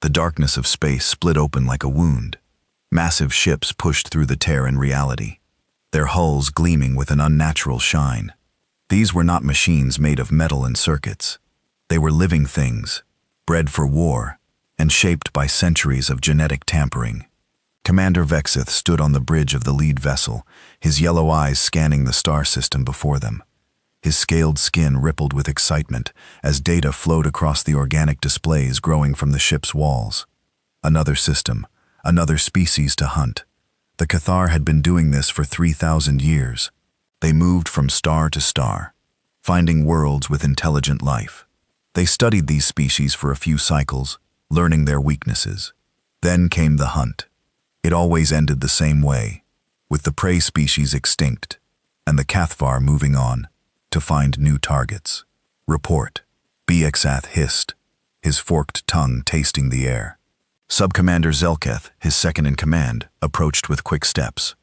The darkness of space split open like a wound. Massive ships pushed through the tear in reality, their hulls gleaming with an unnatural shine. These were not machines made of metal and circuits. They were living things, bred for war, and shaped by centuries of genetic tampering. Commander Vexith stood on the bridge of the lead vessel, his yellow eyes scanning the star system before them. His scaled skin rippled with excitement as data flowed across the organic displays growing from the ship's walls. Another system, another species to hunt. The Cathar had been doing this for 3,000 years. They moved from star to star, finding worlds with intelligent life. They studied these species for a few cycles, learning their weaknesses. Then came the hunt. It always ended the same way, with the prey species extinct, and the Cathar moving on to find new targets. Report. Bexath hissed, his forked tongue tasting the air. Subcommander Zelketh, his second-in-command, approached with quick steps.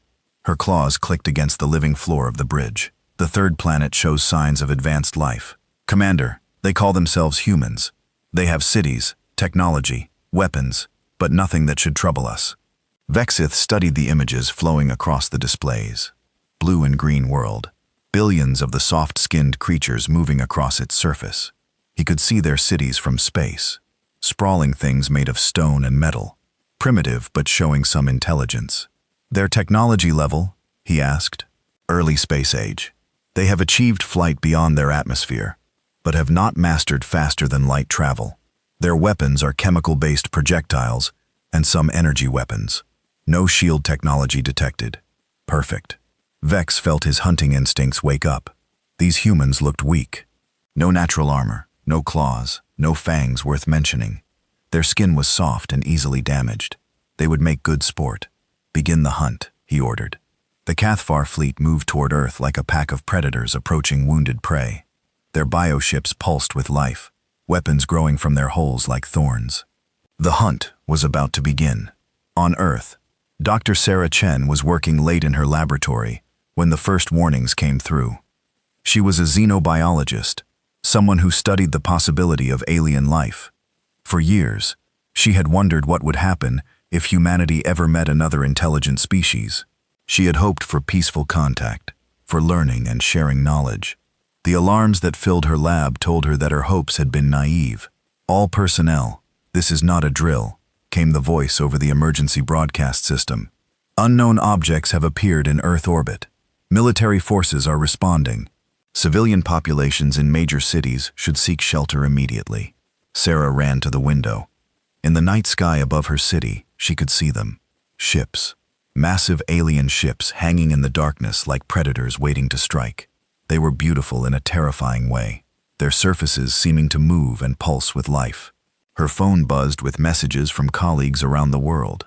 Her claws clicked against the living floor of the bridge. The third planet shows signs of advanced life. Commander, they call themselves humans. They have cities, technology, weapons, but nothing that should trouble us. Vexith studied the images flowing across the displays. Blue and green world. Billions of the soft-skinned creatures moving across its surface. He could see their cities from space. Sprawling things made of stone and metal. Primitive but showing some intelligence. Their technology level, he asked. Early space age. They have achieved flight beyond their atmosphere, but have not mastered faster than light travel. Their weapons are chemical-based projectiles and some energy weapons. No shield technology detected. Perfect. Vex felt his hunting instincts wake up. These humans looked weak. No natural armor, no claws, no fangs worth mentioning. Their skin was soft and easily damaged. They would make good sport. Begin the hunt, he ordered. The Cathar fleet moved toward Earth like a pack of predators approaching wounded prey. Their bioships pulsed with life, weapons growing from their holes like thorns. The hunt was about to begin. On Earth, Dr. Sarah Chen was working late in her laboratory when the first warnings came through. She was a xenobiologist, someone who studied the possibility of alien life. For years, she had wondered what would happen if humanity ever met another intelligent species. She had hoped for peaceful contact, for learning and sharing knowledge. The alarms that filled her lab told her that her hopes had been naive. All personnel, this is not a drill, came the voice over the emergency broadcast system. Unknown objects have appeared in Earth orbit. Military forces are responding. Civilian populations in major cities should seek shelter immediately. Sarah ran to the window. In the night sky above her city, she could see them. Ships. Massive alien ships hanging in the darkness like predators waiting to strike. They were beautiful in a terrifying way, their surfaces seeming to move and pulse with life. Her phone buzzed with messages from colleagues around the world.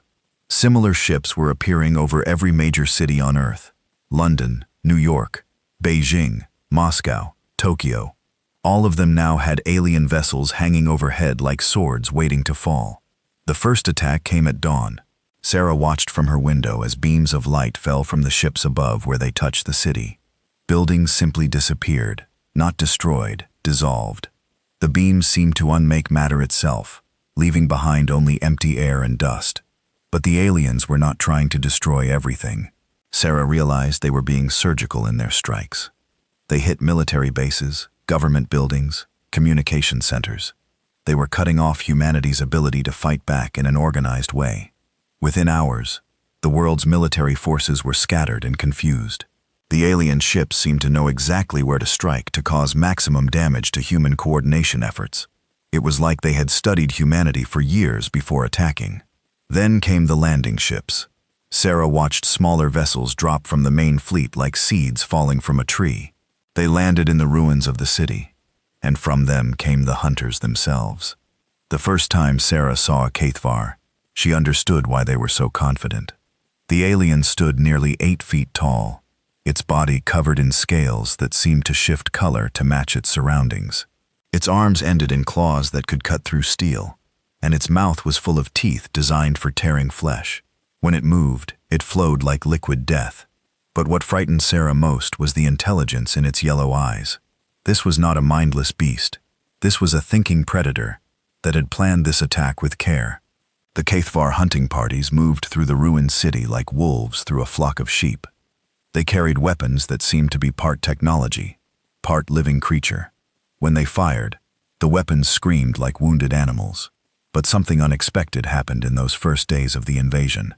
Similar ships were appearing over every major city on Earth. London, New York, Beijing, Moscow, Tokyo. All of them now had alien vessels hanging overhead like swords waiting to fall. The first attack came at dawn. Sarah watched from her window as beams of light fell from the ships above where they touched the city. Buildings simply disappeared, not destroyed, dissolved. The beams seemed to unmake matter itself, leaving behind only empty air and dust. But the aliens were not trying to destroy everything. Sarah realized they were being surgical in their strikes. They hit military bases, government buildings, communication centers. They were cutting off humanity's ability to fight back in an organized way. Within hours, the world's military forces were scattered and confused. The alien ships seemed to know exactly where to strike to cause maximum damage to human coordination efforts. It was like they had studied humanity for years before attacking. Then came the landing ships. Sarah watched smaller vessels drop from the main fleet like seeds falling from a tree. They landed in the ruins of the city, and from them came the hunters themselves. The first time Sarah saw a Cathar, she understood why they were so confident. The alien stood nearly 8 feet tall, its body covered in scales that seemed to shift color to match its surroundings. Its arms ended in claws that could cut through steel, and its mouth was full of teeth designed for tearing flesh. When it moved, it flowed like liquid death. But what frightened Sarah most was the intelligence in its yellow eyes. This was not a mindless beast. This was a thinking predator that had planned this attack with care. The HFY hunting parties moved through the ruined city like wolves through a flock of sheep. They carried weapons that seemed to be part technology, part living creature. When they fired, the weapons screamed like wounded animals. But something unexpected happened in those first days of the invasion.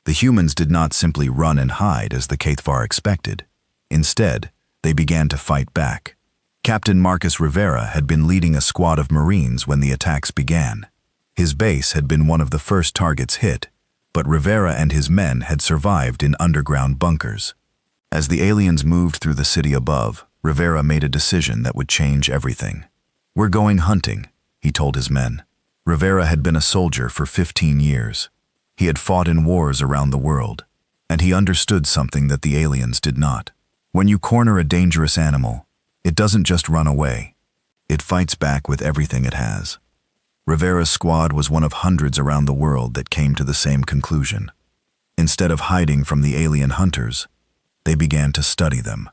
The humans did not simply run and hide as the HFY expected. Instead, they began to fight back. Captain Marcus Rivera had been leading a squad of Marines when the attacks began. His base had been one of the first targets hit, but Rivera and his men had survived in underground bunkers. As the aliens moved through the city above, Rivera made a decision that would change everything. "We're going hunting," he told his men. Rivera had been a soldier for 15 years. He had fought in wars around the world, and he understood something that the aliens did not. When you corner a dangerous animal, it doesn't just run away. It fights back with everything it has. Rivera's squad was one of hundreds around the world that came to the same conclusion. Instead of hiding from the alien hunters, they began to study them.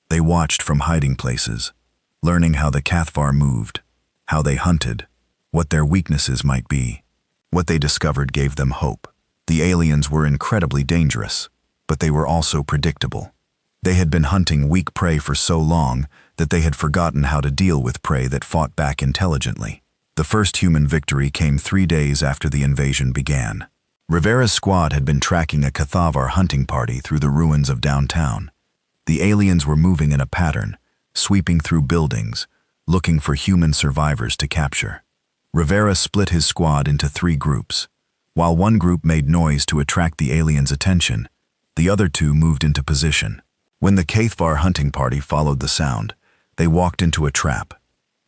They watched from hiding places, learning how the HFY moved, how they hunted, what their weaknesses might be. What they discovered gave them hope. The aliens were incredibly dangerous, but they were also predictable. They had been hunting weak prey for so long that they had forgotten how to deal with prey that fought back intelligently. The first human victory came 3 days after the invasion began. Rivera's squad had been tracking a HFY hunting party through the ruins of downtown. The aliens were moving in a pattern, sweeping through buildings, looking for human survivors to capture. Rivera split his squad into 3 groups. While one group made noise to attract the aliens' attention, the other 2 moved into position. When the HFY hunting party followed the sound, they walked into a trap.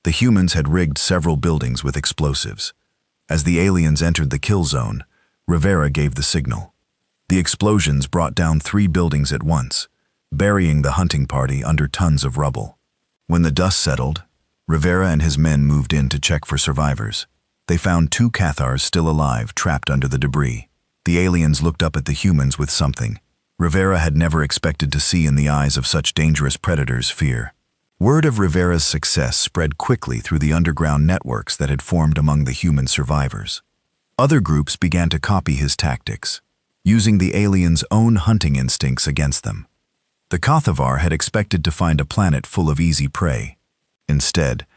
The humans had rigged several buildings with explosives. As the aliens entered the kill zone, Rivera gave the signal. The explosions brought down 3 buildings at once, burying the hunting party under tons of rubble. When the dust settled, Rivera and his men moved in to check for survivors. They found 2 Cathars still alive, trapped under the debris. The aliens looked up at the humans with something Rivera had never expected to see in the eyes of such dangerous predators: fear. Word of Rivera's success spread quickly through the underground networks that had formed among the human survivors. Other groups began to copy his tactics, using the aliens' own hunting instincts against them. The HFY had expected to find a planet full of easy prey. Instead,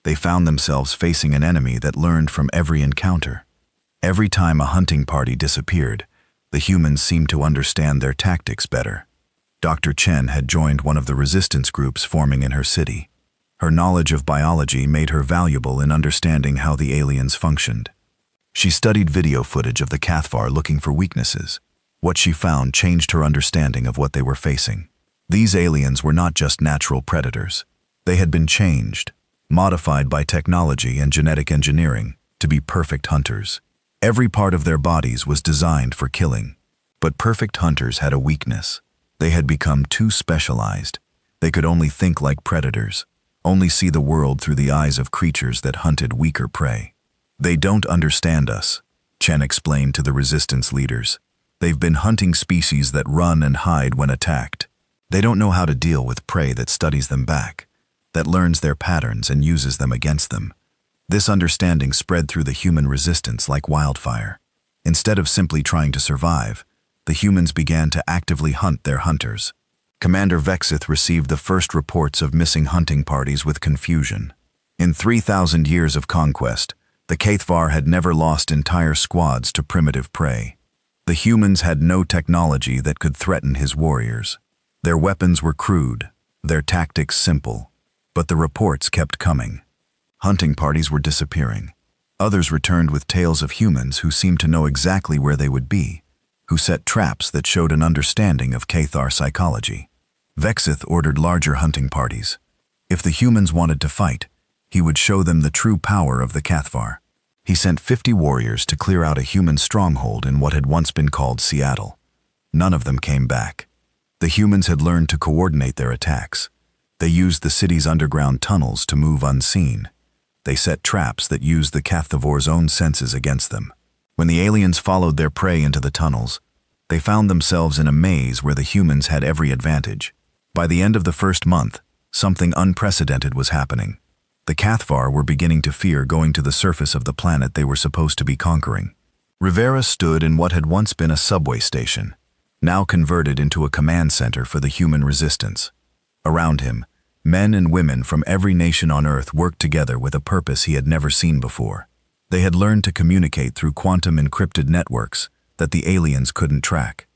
they found themselves facing an enemy that learned from every encounter. Every time a hunting party disappeared, the humans seemed to understand their tactics better. Dr. Chen had joined one of the resistance groups forming in her city. Her knowledge of biology made her valuable in understanding how the aliens functioned. She studied video footage of the HFY looking for weaknesses. What she found changed her understanding of what they were facing. These aliens were not just natural predators. They had been changed, modified by technology and genetic engineering to be perfect hunters. Every part of their bodies was designed for killing. But perfect hunters had a weakness. They had become too specialized. They could only think like predators, only see the world through the eyes of creatures that hunted weaker prey. "They don't understand us," Chen explained to the resistance leaders. "They've been hunting species that run and hide when attacked. They don't know how to deal with prey that studies them back, that learns their patterns and uses them against them." This understanding spread through the human resistance like wildfire. Instead of simply trying to survive, the humans began to actively hunt their hunters. Commander Vexith received the first reports of missing hunting parties with confusion. In 3,000 years of conquest, the HFY had never lost entire squads to primitive prey. The humans had no technology that could threaten his warriors. Their weapons were crude, their tactics simple, but the reports kept coming. Hunting parties were disappearing. Others returned with tales of humans who seemed to know exactly where they would be, who set traps that showed an understanding of HFY psychology. Vexith ordered larger hunting parties. If the humans wanted to fight, he would show them the true power of the HFY. He sent 50 warriors to clear out a human stronghold in what had once been called Seattle. None of them came back. The humans had learned to coordinate their attacks. They used the city's underground tunnels to move unseen. They set traps that used the HFY's own senses against them. When the aliens followed their prey into the tunnels, they found themselves in a maze where the humans had every advantage. By the end of the first month, something unprecedented was happening. The HFY were beginning to fear going to the surface of the planet they were supposed to be conquering. Rivera stood in what had once been a subway station, now converted into a command center for the human resistance. Around him, men and women from every nation on Earth worked together with a purpose he had never seen before. They had learned to communicate through quantum encrypted networks that the aliens couldn't track.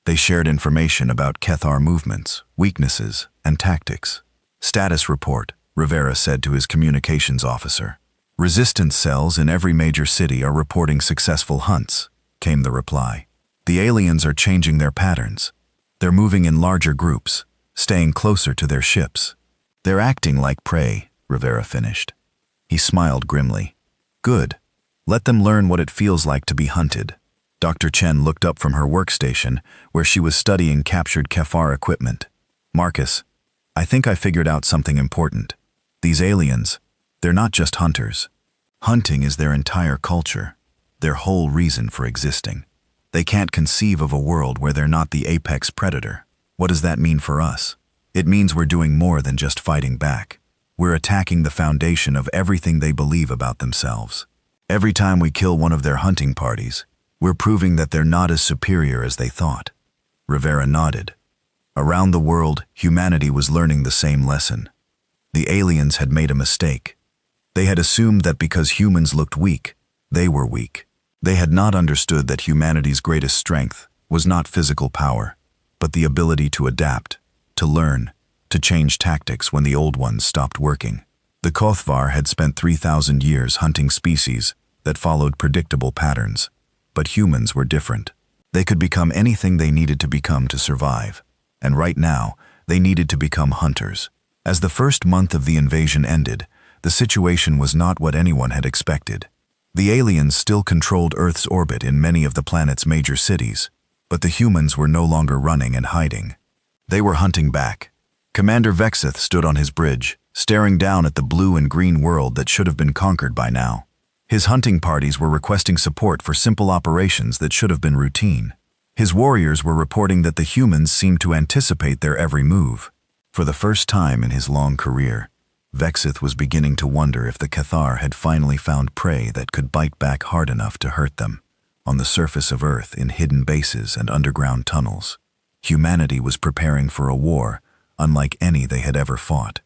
They shared information about Cathar movements, weaknesses, and tactics. "Status report," Rivera said to his communications officer. "Resistance cells in every major city are reporting successful hunts," came the reply. "The aliens are changing their patterns. They're moving in larger groups, staying closer to their ships. They're acting like prey," Rivera finished. He smiled grimly. "Good. Let them learn what it feels like to be hunted." Dr. Chen looked up from her workstation, where she was studying captured Cathar equipment. "Marcus, I think I figured out something important. These aliens, they're not just hunters. Hunting is their entire culture, their whole reason for existing. They can't conceive of a world where they're not the apex predator. What does that mean for us? It means we're doing more than just fighting back. We're attacking the foundation of everything they believe about themselves. Every time we kill one of their hunting parties, we're proving that they're not as superior as they thought." Rivera nodded. Around the world, humanity was learning the same lesson. The aliens had made a mistake. They had assumed that because humans looked weak, they were weak. They had not understood that humanity's greatest strength was not physical power, but the ability to adapt, to learn, to change tactics when the old ones stopped working. The Cathar had spent 3,000 years hunting species that followed predictable patterns, but humans were different. They could become anything they needed to become to survive, and right now, they needed to become hunters. As the first month of the invasion ended, the situation was not what anyone had expected. The aliens still controlled Earth's orbit in many of the planet's major cities, but the humans were no longer running and hiding. They were hunting back. Commander Vexith stood on his bridge, staring down at the blue and green world that should have been conquered by now. His hunting parties were requesting support for simple operations that should have been routine. His warriors were reporting that the humans seemed to anticipate their every move. For the first time in his long career, Vexith was beginning to wonder if the Cathar had finally found prey that could bite back hard enough to hurt them. On the surface of Earth, in hidden bases and underground tunnels, humanity was preparing for a war unlike any they had ever fought.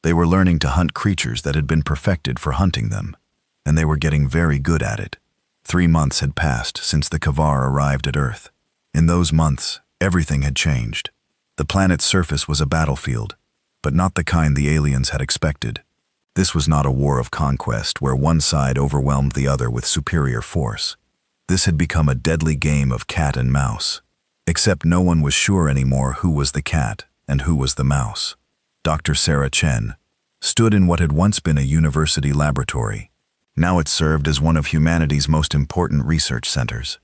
They were learning to hunt creatures that had been perfected for hunting them, and they were getting very good at it. 3 months had passed since the Cathar arrived at Earth. In those months, everything had changed. The planet's surface was a battlefield, but not the kind the aliens had expected. This was not a war of conquest where one side overwhelmed the other with superior force. This had become a deadly game of cat and mouse, except no one was sure anymore who was the cat and who was the mouse. Dr. Sarah Chen stood in what had once been a university laboratory. Now it served as one of humanity's most important research centers.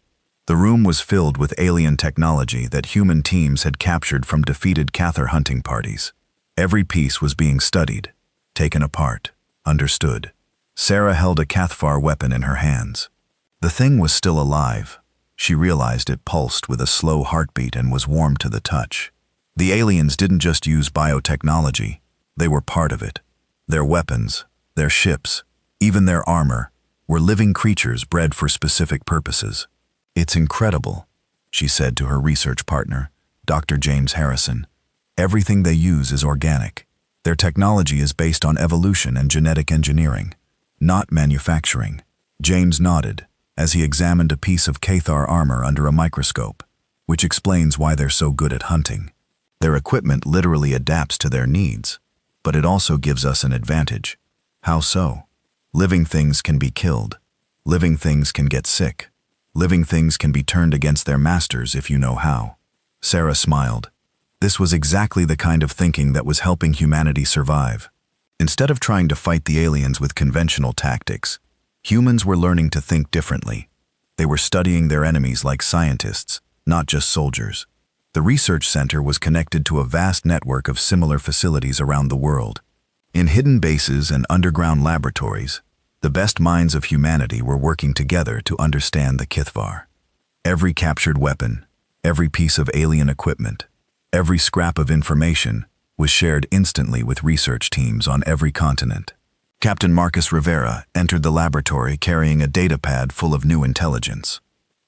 The room was filled with alien technology that human teams had captured from defeated Cathar hunting parties. Every piece was being studied, taken apart, understood. Sarah held a Cathar weapon in her hands. The thing was still alive. She realized it pulsed with a slow heartbeat and was warm to the touch. The aliens didn't just use biotechnology, they were part of it. Their weapons, their ships, even their armor, were living creatures bred for specific purposes. "It's incredible," she said to her research partner, Dr. James Harrison. "Everything they use is organic. Their technology is based on evolution and genetic engineering, not manufacturing." James nodded as he examined a piece of Cathar armor under a microscope, which explains why they're so good at hunting. Their equipment literally adapts to their needs, but it also gives us an advantage. How so? Living things can be killed. Living things can get sick. Living things can be turned against their masters if you know how. Sarah smiled. This was exactly the kind of thinking that was helping humanity survive. Instead of trying to fight the aliens with conventional tactics, humans were learning to think differently. They were studying their enemies like scientists, not just soldiers. The research center was connected to a vast network of similar facilities around the world. In hidden bases and underground laboratories, the best minds of humanity were working together to understand the Cathar. Every captured weapon, every piece of alien equipment, every scrap of information was shared instantly with research teams on every continent. Captain Marcus Rivera entered the laboratory carrying a datapad full of new intelligence.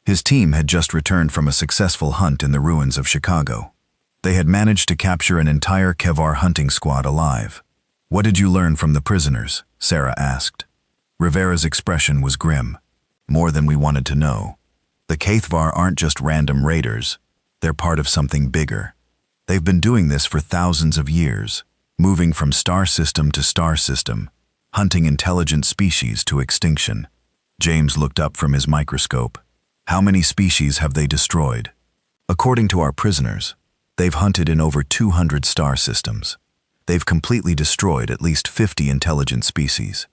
His team had just returned from a successful hunt in the ruins of Chicago. They had managed to capture an entire Kevvar hunting squad alive. "What did you learn from the prisoners?" Sarah asked. Rivera's expression was grim. "More than we wanted to know. The Kevvar aren't just random raiders. They're part of something bigger. They've been doing this for thousands of years, moving from star system to star system, hunting intelligent species to extinction." James looked up from his microscope. "How many species have they destroyed?" "According to our prisoners, they've hunted in over 200 star systems. They've completely destroyed at least 50 intelligent species.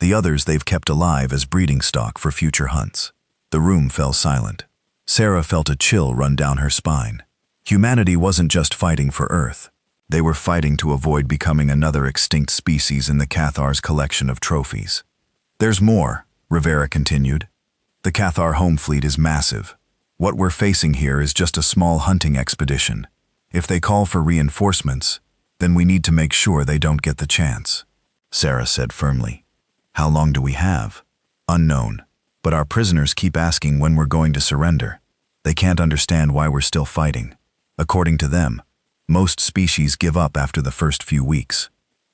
The others they've kept alive as breeding stock for future hunts." The room fell silent. Sarah felt a chill run down her spine. Humanity wasn't just fighting for Earth. They were fighting to avoid becoming another extinct species in the Cathar's collection of trophies. "There's more," Rivera continued. "The Cathar home fleet is massive. What we're facing here is just a small hunting expedition. If they call for reinforcements, then we need to make sure they don't get the chance," Sarah said firmly. "How long do we have?" "Unknown. But our prisoners keep asking when we're going to surrender. They can't understand why we're still fighting. According to them, most species give up after the first few weeks."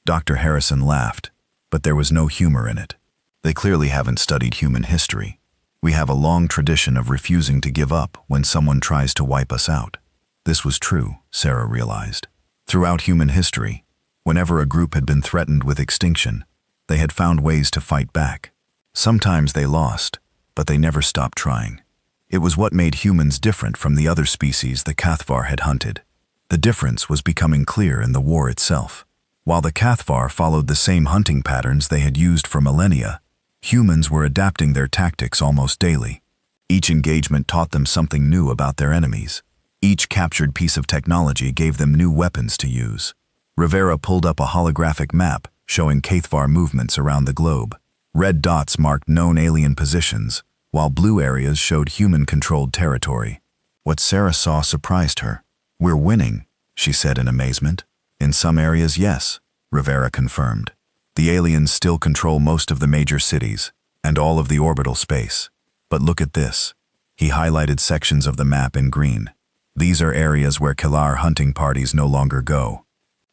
Dr. Harrison laughed, but there was no humor in it. "They clearly haven't studied human history. We have a long tradition of refusing to give up when someone tries to wipe us out." This was true, Sarah realized. Throughout human history, whenever a group had been threatened with extinction, they had found ways to fight back. Sometimes they lost, but they never stopped trying. It was what made humans different from the other species the Cathvar had hunted. The difference was becoming clear in the war itself. While the Cathvar followed the same hunting patterns they had used for millennia, humans were adapting their tactics almost daily. Each engagement taught them something new about their enemies. Each captured piece of technology gave them new weapons to use. Rivera pulled up a holographic map showing Cathvar movements around the globe. Red dots marked known alien positions, while blue areas showed human-controlled territory. What Sarah saw surprised her. "We're winning," she said in amazement. "In some areas, yes," Rivera confirmed. "The aliens still control most of the major cities and all of the orbital space. But look at this." He highlighted sections of the map in green. "These are areas where Kalar hunting parties no longer go.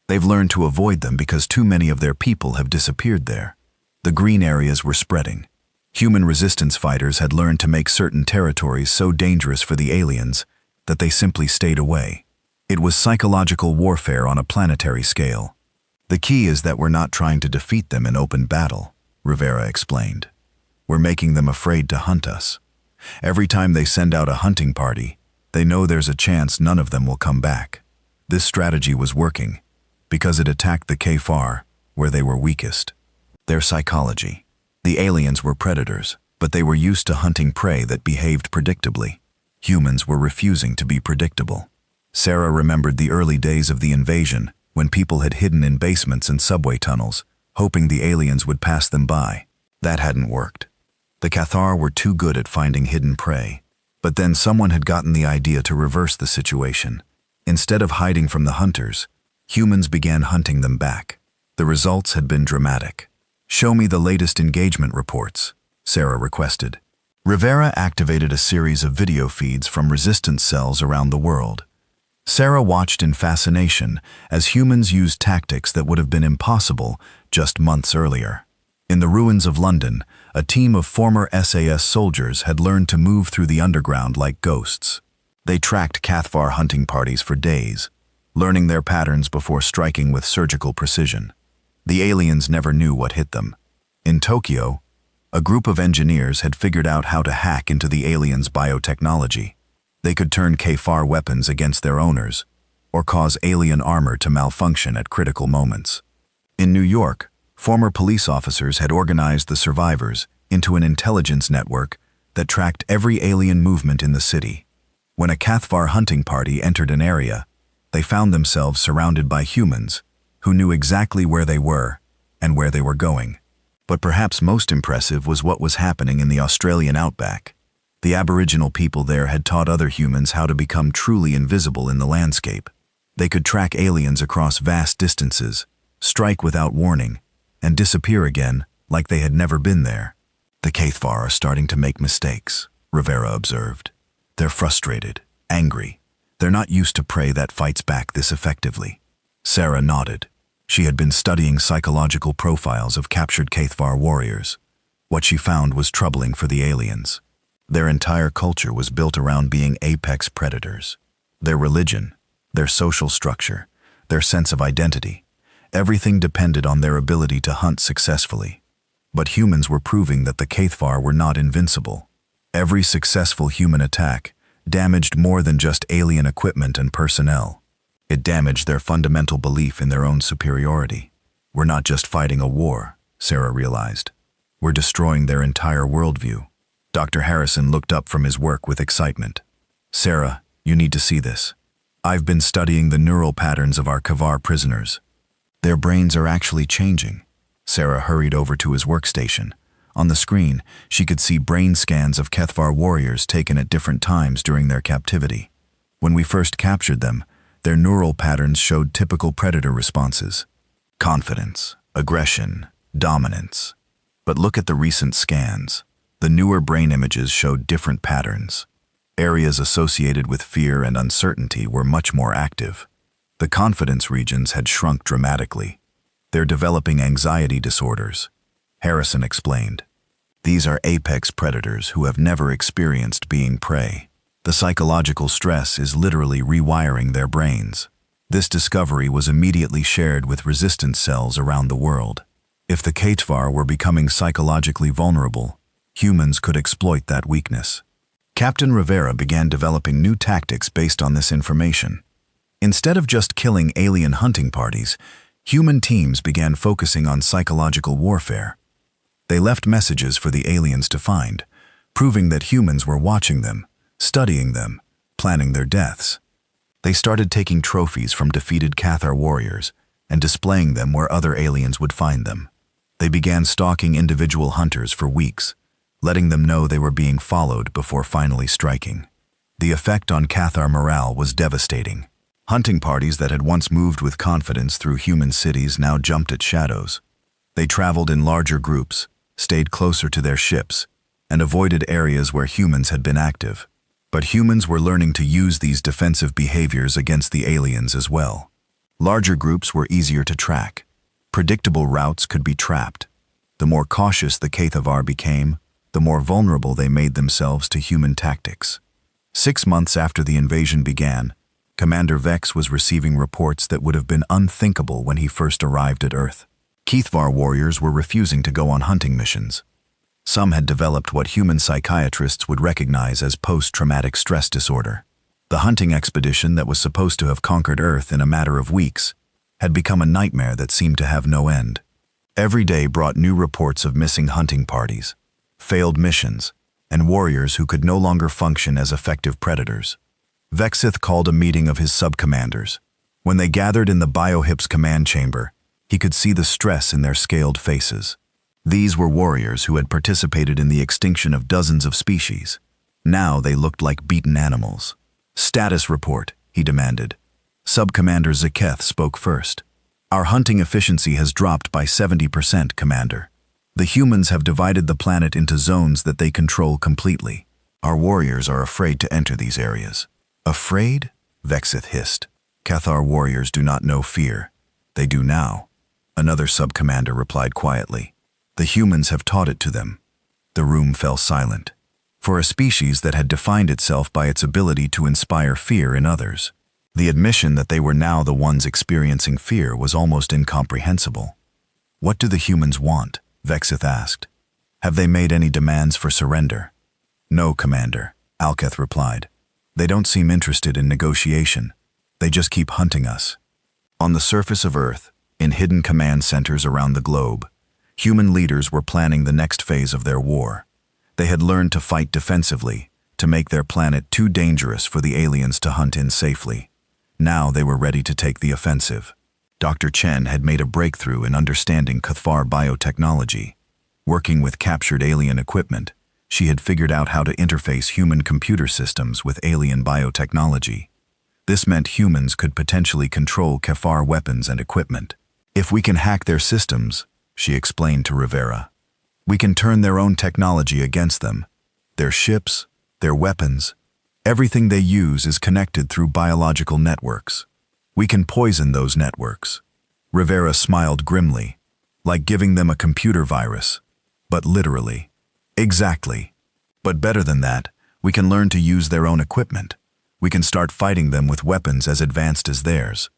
They've learned to avoid them because too many of their people have disappeared there." The green areas were spreading. Human resistance fighters had learned to make certain territories so dangerous for the aliens that they simply stayed away. It was psychological warfare on a planetary scale. "The key is that we're not trying to defeat them in open battle," Rivera explained. "We're making them afraid to hunt us. Every time they send out a hunting party, they know there's a chance none of them will come back." This strategy was working because it attacked the Kefar where they were weakest. Their psychology. The aliens were predators, but they were used to hunting prey that behaved predictably. Humans were refusing to be predictable. Sarah remembered the early days of the invasion, when people had hidden in basements and subway tunnels, hoping the aliens would pass them by. That hadn't worked. The Cathar were too good at finding hidden prey. But then someone had gotten the idea to reverse the situation. Instead of hiding from the hunters, humans began hunting them back. The results had been dramatic. "Show me the latest engagement reports," Sarah requested. Rivera activated a series of video feeds from resistance cells around the world. Sarah watched in fascination as humans used tactics that would have been impossible just months earlier. In the ruins of London, a team of former SAS soldiers had learned to move through the underground like ghosts. They tracked Cathvar hunting parties for days, learning their patterns before striking with surgical precision. The aliens never knew what hit them. In Tokyo, a group of engineers had figured out how to hack into the aliens' biotechnology. They could turn Kefar weapons against their owners, or cause alien armor to malfunction at critical moments. In New York, former police officers had organized the survivors into an intelligence network that tracked every alien movement in the city. When a Cathvar hunting party entered an area, they found themselves surrounded by humans who knew exactly where they were and where they were going. But perhaps most impressive was what was happening in the Australian outback. The Aboriginal people there had taught other humans how to become truly invisible in the landscape. They could track aliens across vast distances, strike without warning, and disappear again like they had never been there. "The Cathvar are starting to make mistakes," Rivera observed. They're frustrated, angry. They're not used to prey that fights back this effectively. Sarah nodded. She had been studying psychological profiles of captured HFY warriors. What she found was troubling for the aliens. Their entire culture was built around being apex predators. Their religion, their social structure, their sense of identity, everything depended on their ability to hunt successfully. But humans were proving that the HFY were not invincible. Every successful human attack damaged more than just alien equipment and personnel. It damaged their fundamental belief in their own superiority. We're not just fighting a war, Sarah realized. We're destroying their entire worldview. Dr. Harrison looked up from his work with excitement. Sarah, you need to see this. I've been studying the neural patterns of our HFY prisoners. Their brains are actually changing. Sarah hurried over to his workstation. On the screen, she could see brain scans of HFY warriors taken at different times during their captivity. When we first captured them, their neural patterns showed typical predator responses. Confidence, aggression, dominance. But look at the recent scans. The newer brain images showed different patterns. Areas associated with fear and uncertainty were much more active. The confidence regions had shrunk dramatically. They're developing anxiety disorders. Harrison explained. These are apex predators who have never experienced being prey. The psychological stress is literally rewiring their brains. This discovery was immediately shared with resistance cells around the world. If the HFY were becoming psychologically vulnerable, humans could exploit that weakness. Captain Rivera began developing new tactics based on this information. Instead of just killing alien hunting parties, human teams began focusing on psychological warfare. They left messages for the aliens to find, proving that humans were watching them, studying them, planning their deaths. They started taking trophies from defeated HFY warriors and displaying them where other aliens would find them. They began stalking individual hunters for weeks, letting them know they were being followed before finally striking. The effect on HFY morale was devastating. Hunting parties that had once moved with confidence through human cities now jumped at shadows. They traveled in larger groups, stayed closer to their ships, and avoided areas where humans had been active. But humans were learning to use these defensive behaviors against the aliens as well. Larger groups were easier to track. Predictable routes could be trapped. The more cautious the HFY became, the more vulnerable they made themselves to human tactics. 6 months after the invasion began, Commander Vex was receiving reports that would have been unthinkable when he first arrived at Earth. HFY warriors were refusing to go on hunting missions. Some had developed what human psychiatrists would recognize as post-traumatic stress disorder. The hunting expedition that was supposed to have conquered Earth in a matter of weeks had become a nightmare that seemed to have no end. Every day brought new reports of missing hunting parties, failed missions, and warriors who could no longer function as effective predators. Vexith called a meeting of his sub-commanders. When they gathered in the Biohips command chamber, he could see the stress in their scaled faces. These were warriors who had participated in the extinction of dozens of species. Now they looked like beaten animals. "Status report," he demanded. Sub-Commander Zaketh spoke first. "Our hunting efficiency has dropped by 70%, Commander. The humans have divided the planet into zones that they control completely. Our warriors are afraid to enter these areas." "Afraid?" Vexith hissed. "HFY warriors do not know fear. They do now." Another sub-commander replied quietly. "The humans have taught it to them." The room fell silent. For a species that had defined itself by its ability to inspire fear in others, the admission that they were now the ones experiencing fear was almost incomprehensible. "What do the humans want?" Vexith asked. "Have they made any demands for surrender?" "No, Commander," Alketh replied. "They don't seem interested in negotiation. They just keep hunting us." On the surface of Earth, in hidden command centers around the globe, human leaders were planning the next phase of their war. They had learned to fight defensively, to make their planet too dangerous for the aliens to hunt in safely. Now they were ready to take the offensive. Dr. Chen had made a breakthrough in understanding HFY biotechnology. Working with captured alien equipment, she had figured out how to interface human computer systems with alien biotechnology. This meant humans could potentially control HFY weapons and equipment. "If we can hack their systems," she explained to Rivera, "we can turn their own technology against them. Their ships, their weapons. Everything they use is connected through biological networks. We can poison those networks. Rivera smiled grimly, like giving them a computer virus. But literally. Exactly. But better than that, we can learn to use their own equipment. We can start fighting them with weapons as advanced as theirs.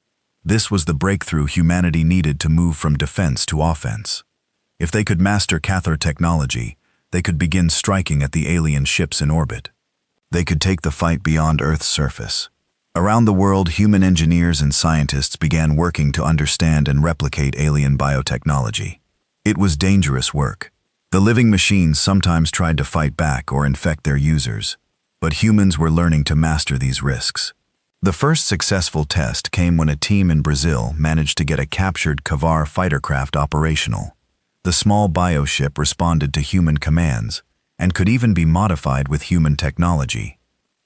This was the breakthrough humanity needed to move from defense to offense. If they could master Cathar technology, they could begin striking at the alien ships in orbit. They could take the fight beyond Earth's surface. Around the world, human engineers and scientists began working to understand and replicate alien biotechnology. It was dangerous work. The living machines sometimes tried to fight back or infect their users, but humans were learning to master these risks. The first successful test came when a team in Brazil managed to get a captured Cavar fighter craft operational. The small bioship responded to human commands and could even be modified with human technology.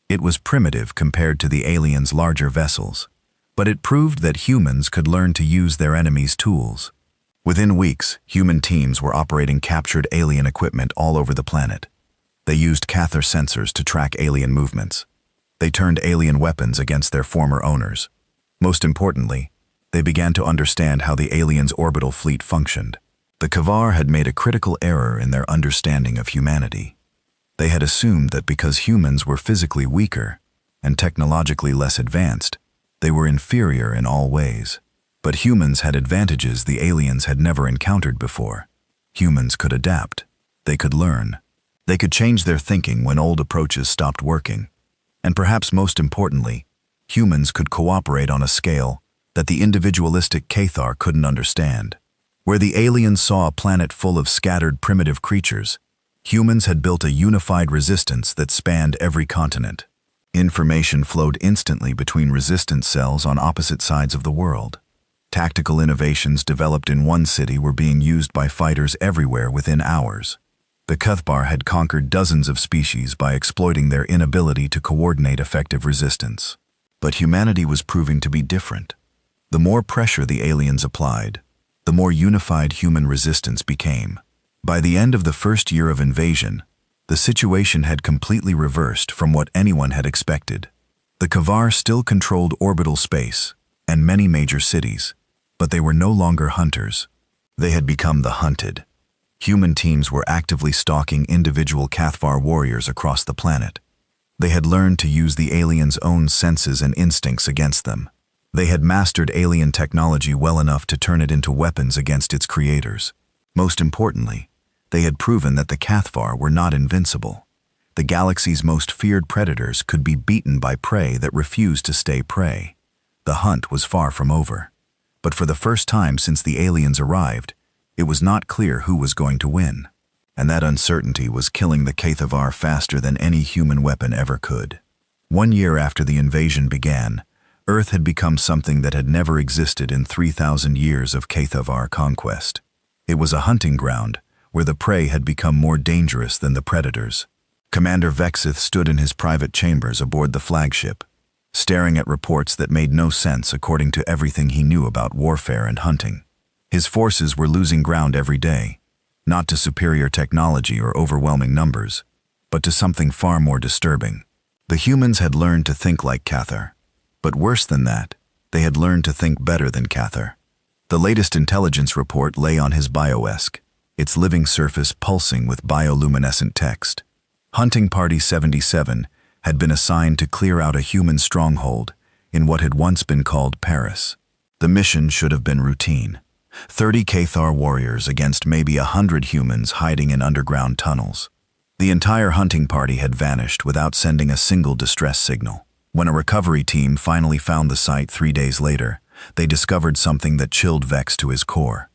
It was primitive compared to the aliens' larger vessels, but it proved that humans could learn to use their enemies' tools. Within weeks, human teams were operating captured alien equipment all over the planet. They used Cathar sensors to track alien movements. They turned alien weapons against their former owners. Most importantly, they began to understand how the aliens' orbital fleet functioned. The Cavar had made a critical error in their understanding of humanity. They had assumed that because humans were physically weaker and technologically less advanced, they were inferior in all ways. But humans had advantages the aliens had never encountered before. Humans could adapt. They could learn. They could change their thinking when old approaches stopped working. And perhaps most importantly, humans could cooperate on a scale that the individualistic Cathar couldn't understand. Where the aliens saw a planet full of scattered primitive creatures, humans had built a unified resistance that spanned every continent. Information flowed instantly between resistance cells on opposite sides of the world. Tactical innovations developed in one city were being used by fighters everywhere within hours. The Cathar had conquered dozens of species by exploiting their inability to coordinate effective resistance. But humanity was proving to be different. The more pressure the aliens applied, the more unified human resistance became. By the end of the first year of invasion, the situation had completely reversed from what anyone had expected. The Cavar still controlled orbital space and many major cities, but they were no longer hunters. They had become the hunted. Human teams were actively stalking individual Cathar warriors across the planet. They had learned to use the aliens' own senses and instincts against them. They had mastered alien technology well enough to turn it into weapons against its creators. Most importantly, they had proven that the Cathar were not invincible. The galaxy's most feared predators could be beaten by prey that refused to stay prey. The hunt was far from over. But for the first time since the aliens arrived, it was not clear who was going to win. And that uncertainty was killing the Cathar faster than any human weapon ever could. 1 year after the invasion began, Earth had become something that had never existed in 3,000 years of Cathar conquest. It was a hunting ground where the prey had become more dangerous than the predators. Commander Vexith stood in his private chambers aboard the flagship, staring at reports that made no sense according to everything he knew about warfare and hunting. His forces were losing ground every day, not to superior technology or overwhelming numbers, but to something far more disturbing. The humans had learned to think like Cathar, but worse than that, they had learned to think better than Cathar. The latest intelligence report lay on his bioesk, its living surface pulsing with bioluminescent text. Hunting Party 77 had been assigned to clear out a human stronghold in what had once been called Paris. The mission should have been routine. 30 Cathar warriors against maybe 100 humans hiding in underground tunnels. The entire hunting party had vanished without sending a single distress signal. When a recovery team finally found the site 3 days later, they discovered something that chilled Vex to his core.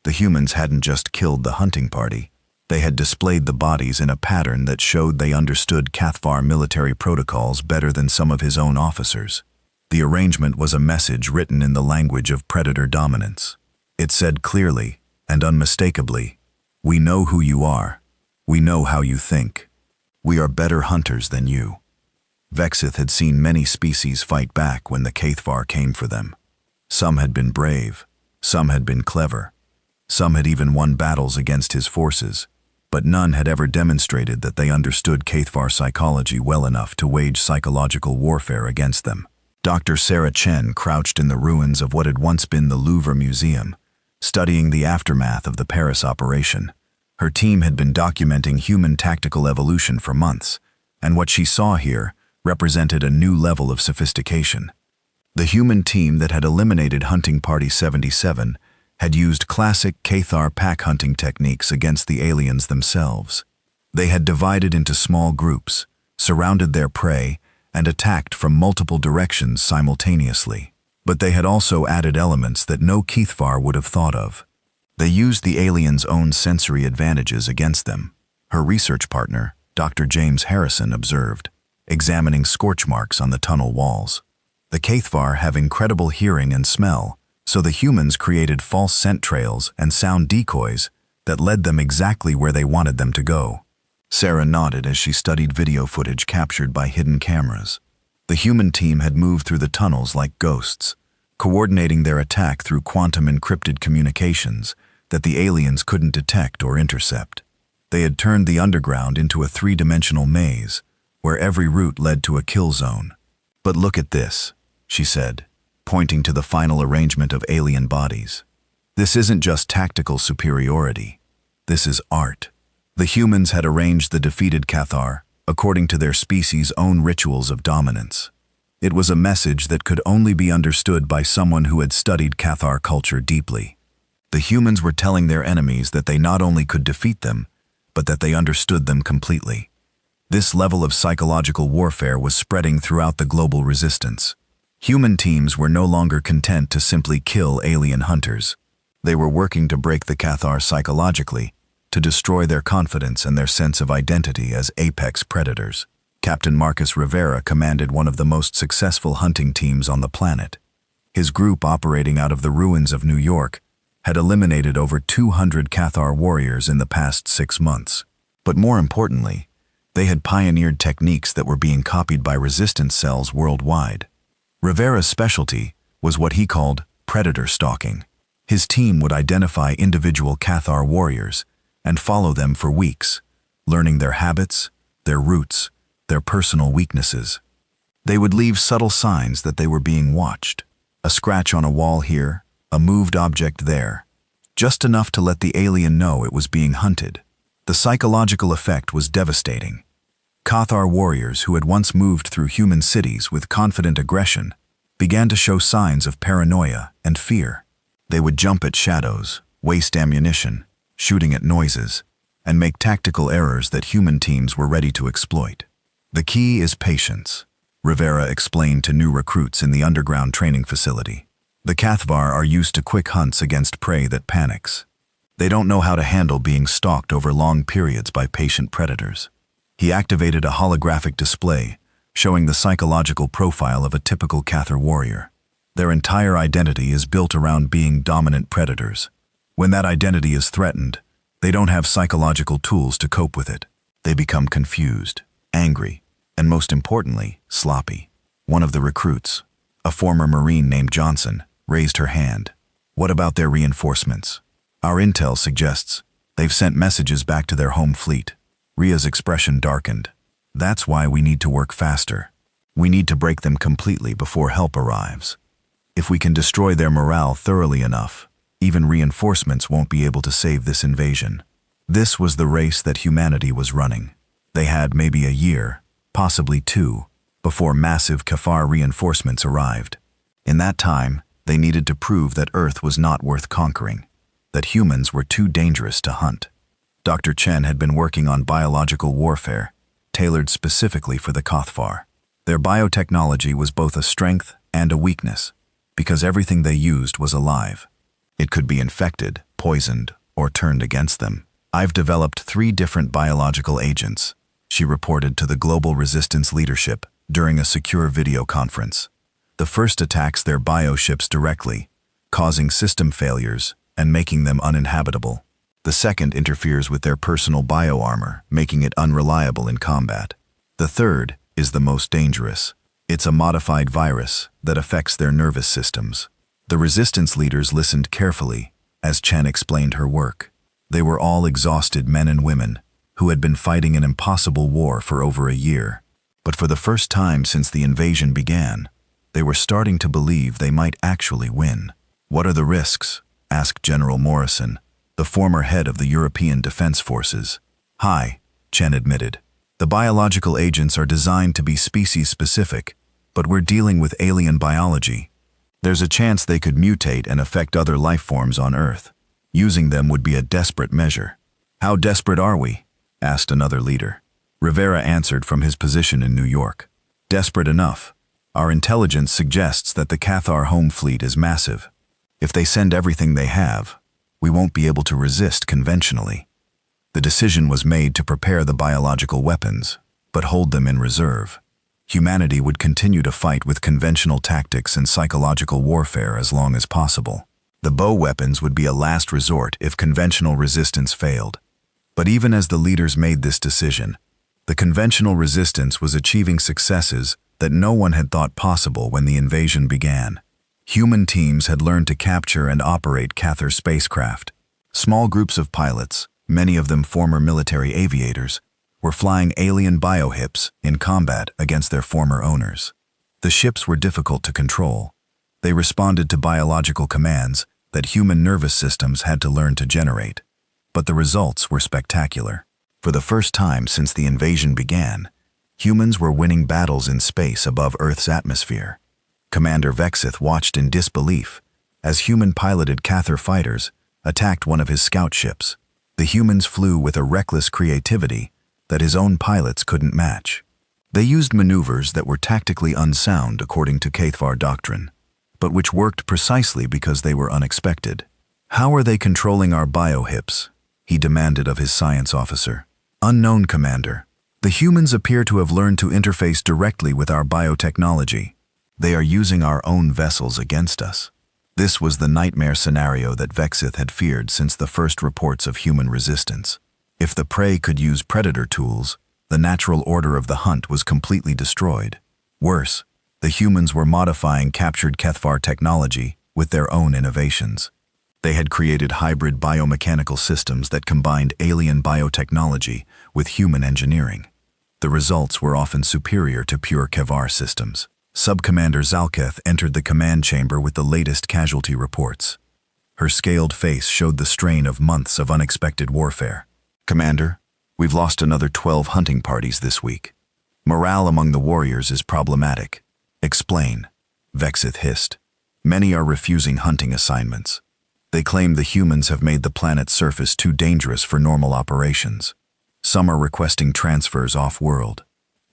The humans hadn't just killed the hunting party. They had displayed the bodies in a pattern that showed they understood Cathar military protocols better than some of his own officers. The arrangement was a message written in the language of predator dominance. It said clearly and unmistakably, "We know who you are. We know how you think. We are better hunters than you." Vexith had seen many species fight back when the Cathar came for them. Some had been brave, some had been clever, some had even won battles against his forces. but none had ever demonstrated that they understood HFY psychology well enough to wage psychological warfare against them. Dr. Sarah Chen crouched in the ruins of what had once been the Louvre Museum, studying the aftermath of the Paris operation. Her team had been documenting human tactical evolution for months, and what she saw here represented a new level of sophistication. The human team that had eliminated Hunting Party 77 had used classic HFY pack hunting techniques against the aliens themselves. They had divided into small groups, surrounded their prey, and attacked from multiple directions simultaneously. But they had also added elements that no HFY would have thought of. They used the aliens' own sensory advantages against them. Her research partner, Dr. James Harrison, observed, examining scorch marks on the tunnel walls. The HFY have incredible hearing and smell, so the humans created false scent trails and sound decoys that led them exactly where they wanted them to go. Sarah nodded as she studied video footage captured by hidden cameras. The human team had moved through the tunnels like ghosts, coordinating their attack through quantum-encrypted communications that the aliens couldn't detect or intercept. They had turned the underground into a three-dimensional maze, where every route led to a kill zone. "But look at this," she said, pointing to the final arrangement of alien bodies. "This isn't just tactical superiority. This is art." The humans had arranged the defeated HFY according to their species' own rituals of dominance. It was a message that could only be understood by someone who had studied HFY culture deeply. The humans were telling their enemies that they not only could defeat them, but that they understood them completely. This level of psychological warfare was spreading throughout the global resistance. Human teams were no longer content to simply kill alien hunters. They were working to break the HFY psychologically, to destroy their confidence and their sense of identity as apex predators. Captain Marcus Rivera commanded one of the most successful hunting teams on the planet. His group, operating out of the ruins of New York, had eliminated over 200 HFY warriors in the past 6 months. But more importantly, they had pioneered techniques that were being copied by resistance cells worldwide. Rivera's specialty was what he called predator stalking. His team would identify individual HFY warriors and follow them for weeks, learning their habits, their routes, their personal weaknesses. They would leave subtle signs that they were being watched. A scratch on a wall here, a moved object there. Just enough to let the alien know it was being hunted. The psychological effect was devastating. HFY warriors who had once moved through human cities with confident aggression began to show signs of paranoia and fear. They would jump at shadows, waste ammunition, shooting at noises, and make tactical errors that human teams were ready to exploit. "The key is patience," Rivera explained to new recruits in the underground training facility. "The HFY are used to quick hunts against prey that panics. They don't know how to handle being stalked over long periods by patient predators." He activated a holographic display showing the psychological profile of a typical HFY warrior. Their entire identity is built around being dominant predators. When that identity is threatened, they don't have psychological tools to cope with it. They become confused, angry, and most importantly, sloppy. One of the recruits, a former Marine named Johnson, raised her hand. "What about their reinforcements? Our intel suggests they've sent messages back to their home fleet." Ria's expression darkened. "That's why we need to work faster. We need to break them completely before help arrives. If we can destroy their morale thoroughly enough, even reinforcements won't be able to save this invasion." This was the race that humanity was running. They had maybe a year, possibly 2, before massive HFY reinforcements arrived. In that time, they needed to prove that Earth was not worth conquering, that humans were too dangerous to hunt. Dr. Chen had been working on biological warfare, tailored specifically for the HFY. Their biotechnology was both a strength and a weakness, because everything they used was alive. It could be infected, poisoned, or turned against them. "I've developed 3 different biological agents," she reported to the global resistance leadership during a secure video conference. "The first attacks their bioships directly, causing system failures and making them uninhabitable. The second interferes with their personal bioarmor, making it unreliable in combat. The third is the most dangerous. It's a modified virus that affects their nervous systems." The resistance leaders listened carefully as Chen explained her work. They were all exhausted men and women who had been fighting an impossible war for over a year. But for the first time since the invasion began, they were starting to believe they might actually win. "What are the risks?" asked General Morrison, the former head of the European Defense Forces. "High," Chen admitted. "The biological agents are designed to be species-specific, but we're dealing with alien biology. There's a chance they could mutate and affect other life forms on Earth. Using them would be a desperate measure." "How desperate are we?" asked another leader. Rivera answered from his position in New York. "Desperate enough. Our intelligence suggests that the Cathar home fleet is massive. If they send everything they have, we won't be able to resist conventionally." The decision was made to prepare the biological weapons, but hold them in reserve. Humanity would continue to fight with conventional tactics and psychological warfare as long as possible. The bow weapons would be a last resort if conventional resistance failed. But even as the leaders made this decision, the conventional resistance was achieving successes that no one had thought possible when the invasion began. Human teams had learned to capture and operate Cathar spacecraft. Small groups of pilots, many of them former military aviators, were flying alien biohips in combat against their former owners. The ships were difficult to control. They responded to biological commands that human nervous systems had to learn to generate. But the results were spectacular. For the first time since the invasion began, humans were winning battles in space above Earth's atmosphere. Commander Vexith watched in disbelief as human-piloted Cathar fighters attacked one of his scout ships. The humans flew with a reckless creativity that his own pilots couldn't match. They used maneuvers that were tactically unsound according to Cathar doctrine, but which worked precisely because they were unexpected. "How are they controlling our biohips?" he demanded of his science officer. "Unknown, Commander. The humans appear to have learned to interface directly with our biotechnology. They are using our own vessels against us." This was the nightmare scenario that Vexith had feared since the first reports of human resistance. If the prey could use predator tools, the natural order of the hunt was completely destroyed. Worse, the humans were modifying captured Cathar technology with their own innovations. They had created hybrid biomechanical systems that combined alien biotechnology with human engineering. The results were often superior to pure Cathar systems. Subcommander Zalketh entered the command chamber with the latest casualty reports. Her scaled face showed the strain of months of unexpected warfare. "Commander, we've lost another 12 hunting parties this week. Morale among the warriors is problematic." "Explain," Vexith hissed. "Many are refusing hunting assignments. They claim the humans have made the planet's surface too dangerous for normal operations. Some are requesting transfers off-world."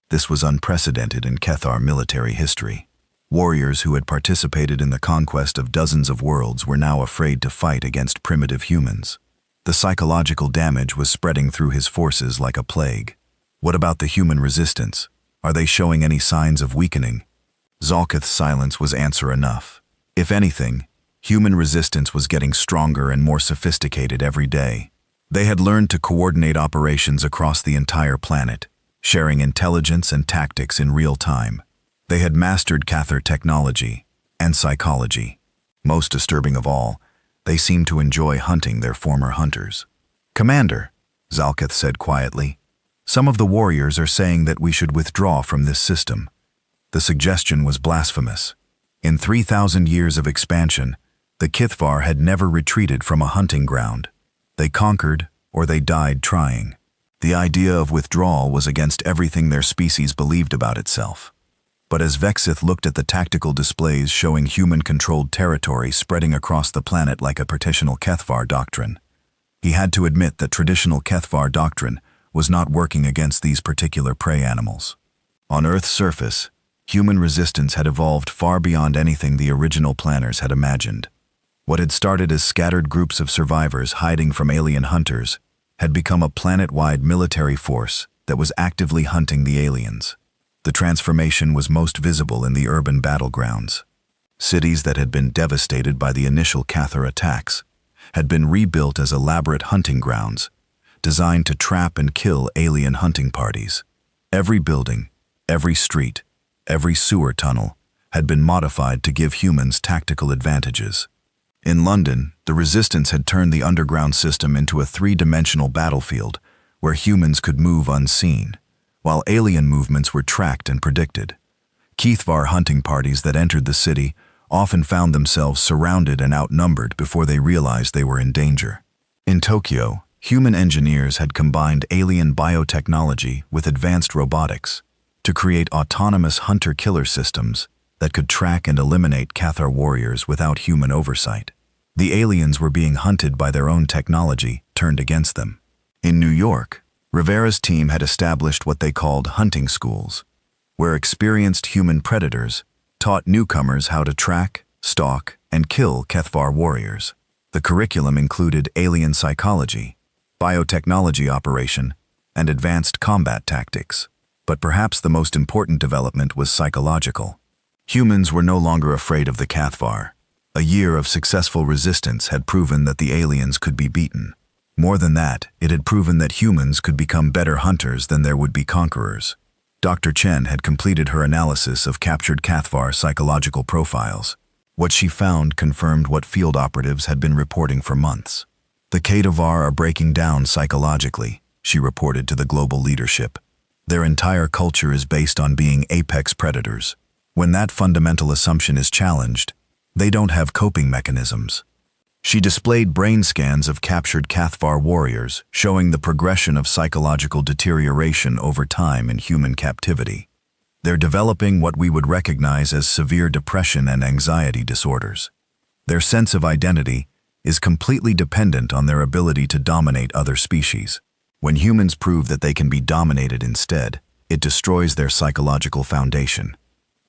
This was unprecedented in Cathar military history. Warriors who had participated in the conquest of dozens of worlds were now afraid to fight against primitive humans. The psychological damage was spreading through his forces like a plague. "What about the human resistance? Are they showing any signs of weakening?" Zalketh's silence was answer enough. If anything, human resistance was getting stronger and more sophisticated every day. They had learned to coordinate operations across the entire planet, sharing intelligence and tactics in real time. They had mastered Cathar technology and psychology. Most disturbing of all, they seemed to enjoy hunting their former hunters. "Commander," Zalketh said quietly, "some of the warriors are saying that we should withdraw from this system." The suggestion was blasphemous. In 3,000 years of expansion, the Cathar had never retreated from a hunting ground. They conquered or they died trying. The idea of withdrawal was against everything their species believed about itself. But as Vexith looked at the tactical displays showing human-controlled territory spreading across the planet like a partitional Cathar doctrine, he had to admit that traditional Cathar doctrine was not working against these particular prey animals. On Earth's surface, human resistance had evolved far beyond anything the original planners had imagined. What had started as scattered groups of survivors hiding from alien hunters had become a planet-wide military force that was actively hunting the aliens. The transformation was most visible in the urban battlegrounds. Cities that had been devastated by the initial Cathar attacks had been rebuilt as elaborate hunting grounds, designed to trap and kill alien hunting parties. Every building, every street, every sewer tunnel had been modified to give humans tactical advantages. In London, the resistance had turned the underground system into a three-dimensional battlefield where humans could move unseen, while alien movements were tracked and predicted. HFY hunting parties that entered the city often found themselves surrounded and outnumbered before they realized they were in danger. In Tokyo, human engineers had combined alien biotechnology with advanced robotics to create autonomous hunter-killer systems that could track and eliminate HFY warriors without human oversight. The aliens were being hunted by their own technology turned against them. In New York, Rivera's team had established what they called hunting schools, where experienced human predators taught newcomers how to track, stalk, and kill HFY warriors. The curriculum included alien psychology, biotechnology operation, and advanced combat tactics. But perhaps the most important development was psychological. Humans were no longer afraid of the HFY. A year of successful resistance had proven that the aliens could be beaten. More than that, it had proven that humans could become better hunters than their would-be conquerors. Dr. Chen had completed her analysis of captured HFY psychological profiles. What she found confirmed what field operatives had been reporting for months. The HFY are breaking down psychologically, she reported to the global leadership. Their entire culture is based on being apex predators. When that fundamental assumption is challenged, they don't have coping mechanisms. She displayed brain scans of captured HFY warriors, showing the progression of psychological deterioration over time in human captivity. They're developing what we would recognize as severe depression and anxiety disorders. Their sense of identity is completely dependent on their ability to dominate other species. When humans prove that they can be dominated instead, it destroys their psychological foundation.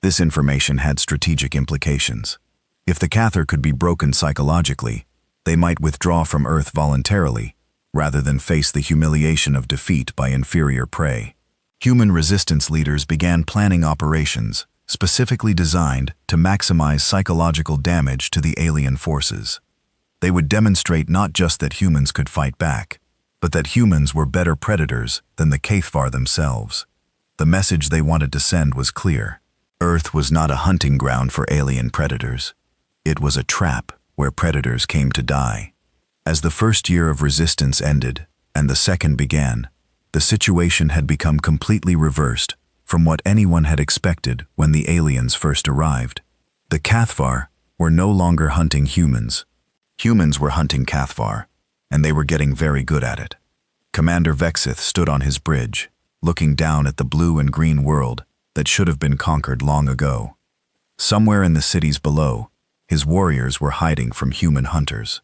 This information had strategic implications. If the HFY could be broken psychologically, they might withdraw from Earth voluntarily, rather than face the humiliation of defeat by inferior prey. Human resistance leaders began planning operations specifically designed to maximize psychological damage to the alien forces. They would demonstrate not just that humans could fight back, but that humans were better predators than the HFY themselves. The message they wanted to send was clear. Earth was not a hunting ground for alien predators. It was a trap where predators came to die. As the first year of resistance ended and the second began, the situation had become completely reversed from what anyone had expected when the aliens first arrived. The HFY were no longer hunting humans. Humans were hunting HFY, and they were getting very good at it. Commander Vexith stood on his bridge, looking down at the blue and green world that should have been conquered long ago. Somewhere in the cities below, his warriors were hiding from human hunters.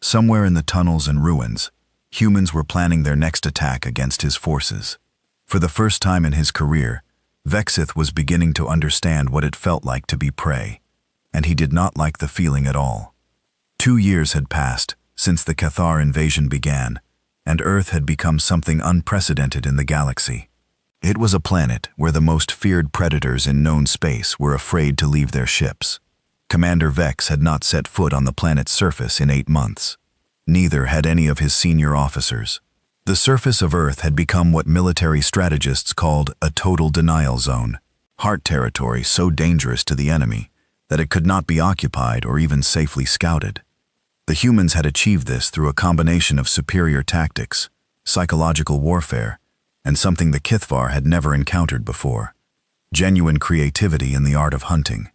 Somewhere in the tunnels and ruins, humans were planning their next attack against his forces. For the first time in his career, Vexith was beginning to understand what it felt like to be prey, and he did not like the feeling at all. 2 years had passed since the HFY invasion began, and Earth had become something unprecedented in the galaxy. It was a planet where the most feared predators in known space were afraid to leave their ships. Commander Vex had not set foot on the planet's surface in 8 months. Neither had any of his senior officers. The surface of Earth had become what military strategists called a total denial zone, heart territory so dangerous to the enemy that it could not be occupied or even safely scouted. The humans had achieved this through a combination of superior tactics, psychological warfare, and something the HFY had never encountered before: genuine creativity in the art of hunting.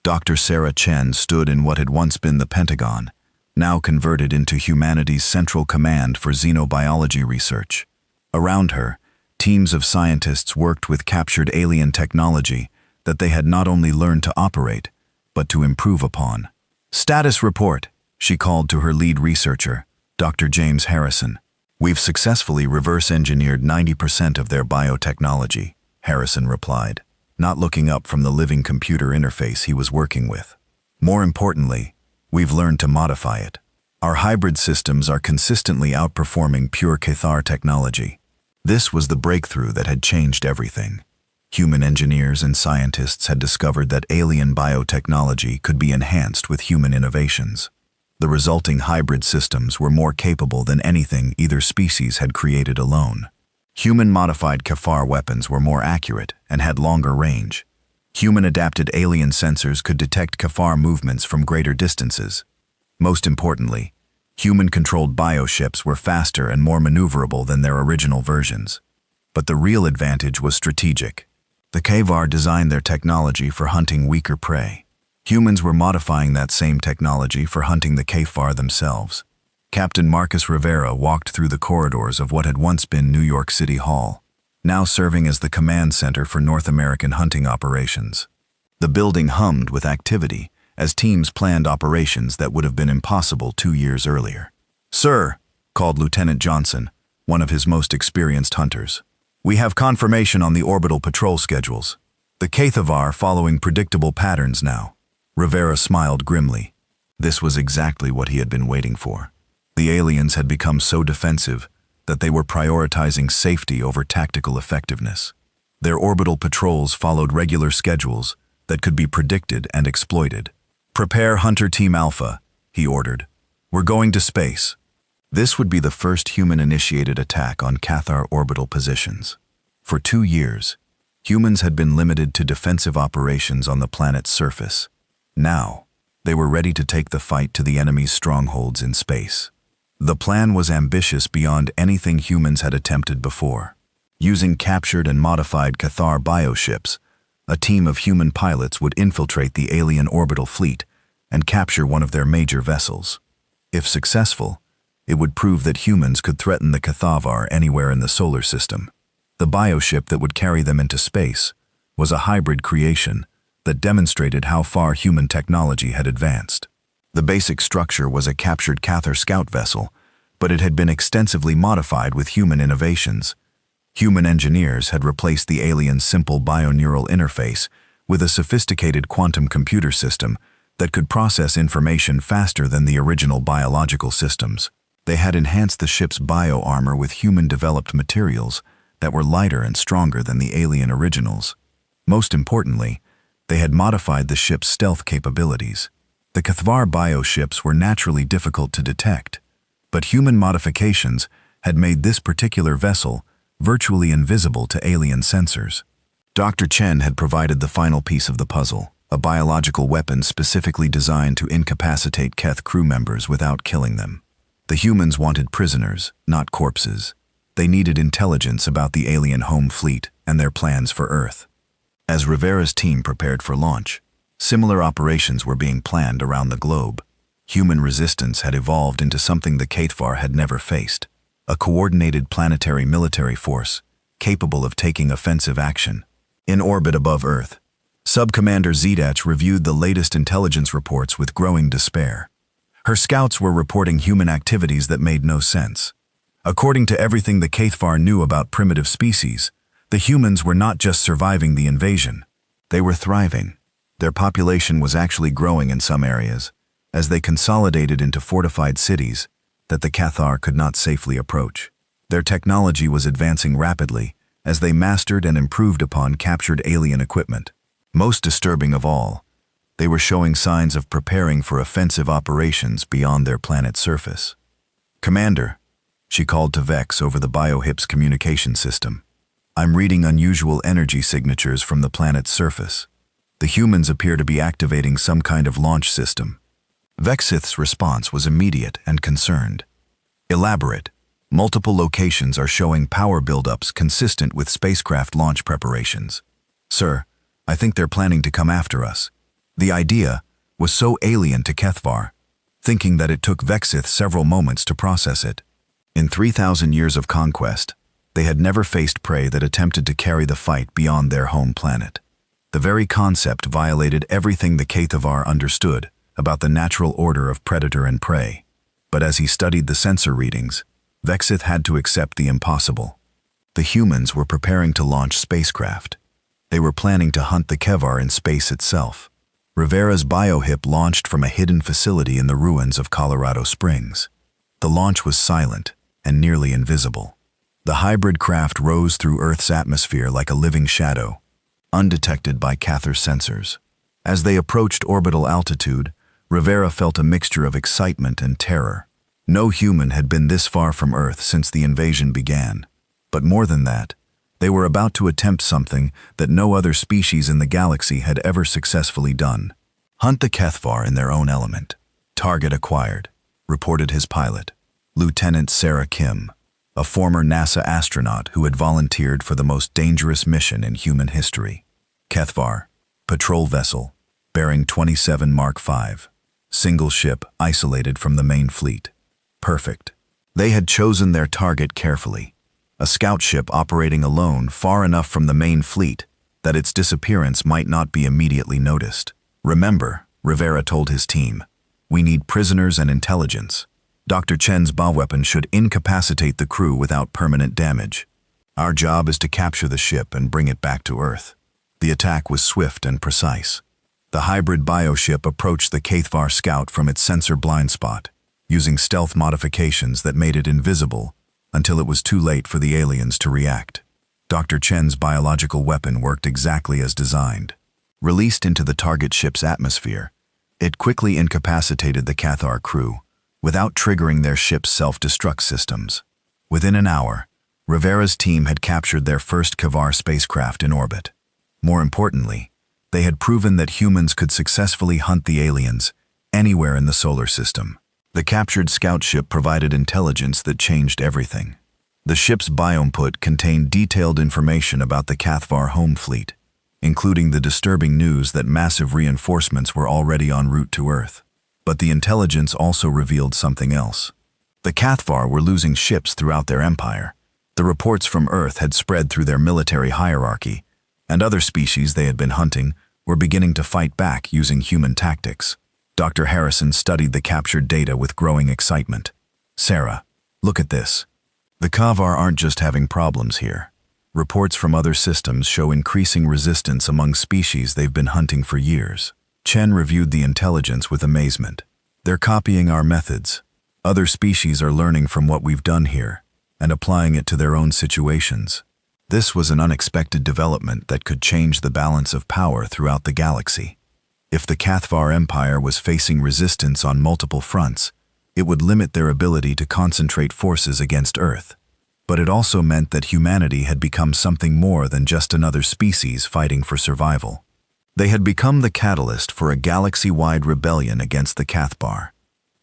Dr. Sarah Chen stood in what had once been the Pentagon, now converted into humanity's central command for xenobiology research. Around her, teams of scientists worked with captured alien technology that they had not only learned to operate, but to improve upon. "Status report," she called to her lead researcher, Dr. James Harrison. "We've successfully reverse-engineered 90% of their biotechnology," Harrison replied, not looking up from the living computer interface he was working with. "More importantly, we've learned to modify it. Our hybrid systems are consistently outperforming pure HFY technology." This was the breakthrough that had changed everything. Human engineers and scientists had discovered that alien biotechnology could be enhanced with human innovations. The resulting hybrid systems were more capable than anything either species had created alone. Human-modified HFY weapons were more accurate and had longer range. Human-adapted alien sensors could detect HFY movements from greater distances. Most importantly, Human-controlled bioships were faster and more maneuverable than their original versions. But the real advantage was strategic. The HFY designed their technology for hunting weaker prey. Humans were modifying that same technology for hunting the HFY themselves. Captain Marcus Rivera walked through the corridors of what had once been New York City Hall, now serving as the command center for North American hunting operations. The building hummed with activity as teams planned operations that would have been impossible 2 years earlier. "Sir," called Lieutenant Johnson, one of his most experienced hunters, "we have confirmation on the orbital patrol schedules. The HFY are following predictable patterns now." Rivera smiled grimly. This was exactly what he had been waiting for. The aliens had become so defensive that they were prioritizing safety over tactical effectiveness. Their orbital patrols followed regular schedules that could be predicted and exploited. "Prepare Hunter Team Alpha," he ordered. "We're going to space." This would be the first human-initiated attack on Cathar orbital positions. For 2 years, humans had been limited to defensive operations on the planet's surface. Now, they were ready to take the fight to the enemy's strongholds in space. The plan was ambitious beyond anything humans had attempted before. Using captured and modified Cathar bioships, a team of human pilots would infiltrate the alien orbital fleet and capture one of their major vessels. If successful, it would prove that humans could threaten the Cathavar anywhere in the solar system. The bioship that would carry them into space was a hybrid creation that demonstrated how far human technology had advanced. The basic structure was a captured Cathar scout vessel, but it had been extensively modified with human innovations. Human engineers had replaced the alien's simple bioneural interface with a sophisticated quantum computer system that could process information faster than the original biological systems. They had enhanced the ship's bio-armor with human-developed materials that were lighter and stronger than the alien originals. Most importantly, they had modified the ship's stealth capabilities. The Cathvar bioships were naturally difficult to detect, but human modifications had made this particular vessel virtually invisible to alien sensors. Dr. Chen had provided the final piece of the puzzle, a biological weapon specifically designed to incapacitate Keth crew members without killing them. The humans wanted prisoners, not corpses. They needed intelligence about the alien home fleet and their plans for Earth. As Rivera's team prepared for launch, similar operations were being planned around the globe. Human resistance had evolved into something the HFY had never faced, a coordinated planetary military force capable of taking offensive action. In orbit above Earth, Subcommander Zedach reviewed the latest intelligence reports with growing despair. Her scouts were reporting human activities that made no sense. According to everything the HFY knew about primitive species, the humans were not just surviving the invasion, they were thriving. Their population was actually growing in some areas, as they consolidated into fortified cities that the Cathar could not safely approach. Their technology was advancing rapidly as they mastered and improved upon captured alien equipment. Most disturbing of all, they were showing signs of preparing for offensive operations beyond their planet's surface. "Commander," she called to Vex over the biohip's communication system, "I'm reading unusual energy signatures from the planet's surface. The humans appear to be activating some kind of launch system." Vexith's response was immediate and concerned. "Elaborate. Multiple locations are showing power buildups consistent with spacecraft launch preparations. Sir, I think they're planning to come after us." The idea was so alien to Kethvar, thinking that it took Vexith several moments to process it. In 3,000 years of conquest, they had never faced prey that attempted to carry the fight beyond their home planet. The very concept violated everything the Kethavar understood about the natural order of predator and prey. But as he studied the sensor readings, Vexith had to accept the impossible. The humans were preparing to launch spacecraft. They were planning to hunt the Kevar in space itself. Rivera's biohip launched from a hidden facility in the ruins of Colorado Springs. The launch was silent and nearly invisible. The hybrid craft rose through Earth's atmosphere like a living shadow, undetected by Cathar sensors. As they approached orbital altitude, Rivera felt a mixture of excitement and terror. No human had been this far from Earth since the invasion began. But more than that, they were about to attempt something that no other species in the galaxy had ever successfully done. Hunt the Kethvar in their own element. Target acquired. reported his pilot, Lieutenant Sarah Kim, a former NASA astronaut who had volunteered for the most dangerous mission in human history. HFY, patrol vessel, bearing 27 Mark V, single ship isolated from the main fleet. Perfect. They had chosen their target carefully, a scout ship operating alone far enough from the main fleet that its disappearance might not be immediately noticed. Remember, Rivera told his team, we need prisoners and intelligence. Dr. Chen's bioweapon should incapacitate the crew without permanent damage. Our job is to capture the ship and bring it back to Earth. The attack was swift and precise. The hybrid bioship approached the HFY scout from its sensor blind spot, using stealth modifications that made it invisible until it was too late for the aliens to react. Dr. Chen's biological weapon worked exactly as designed. Released into the target ship's atmosphere, it quickly incapacitated the HFY crew without triggering their ship's self-destruct systems. Within an hour, Rivera's team had captured their first HFY spacecraft in orbit. More importantly, they had proven that humans could successfully hunt the aliens anywhere in the solar system. The captured scout ship provided intelligence that changed everything. The ship's bioinput contained detailed information about the HFY home fleet, including the disturbing news that massive reinforcements were already en route to Earth. But the intelligence also revealed something else. The HFY were losing ships throughout their empire. The reports from Earth had spread through their military hierarchy, and other species they had been hunting were beginning to fight back using human tactics. Dr. Harrison studied the captured data with growing excitement. Sarah, look at this. The HFY aren't just having problems here. Reports from other systems show increasing resistance among species they've been hunting for years. Chen reviewed the intelligence with amazement. They're copying our methods. Other species are learning from what we've done here and applying it to their own situations. This was an unexpected development that could change the balance of power throughout the galaxy. If the HFY Empire was facing resistance on multiple fronts, it would limit their ability to concentrate forces against Earth. But it also meant that humanity had become something more than just another species fighting for survival. They had become the catalyst for a galaxy-wide rebellion against the HFY.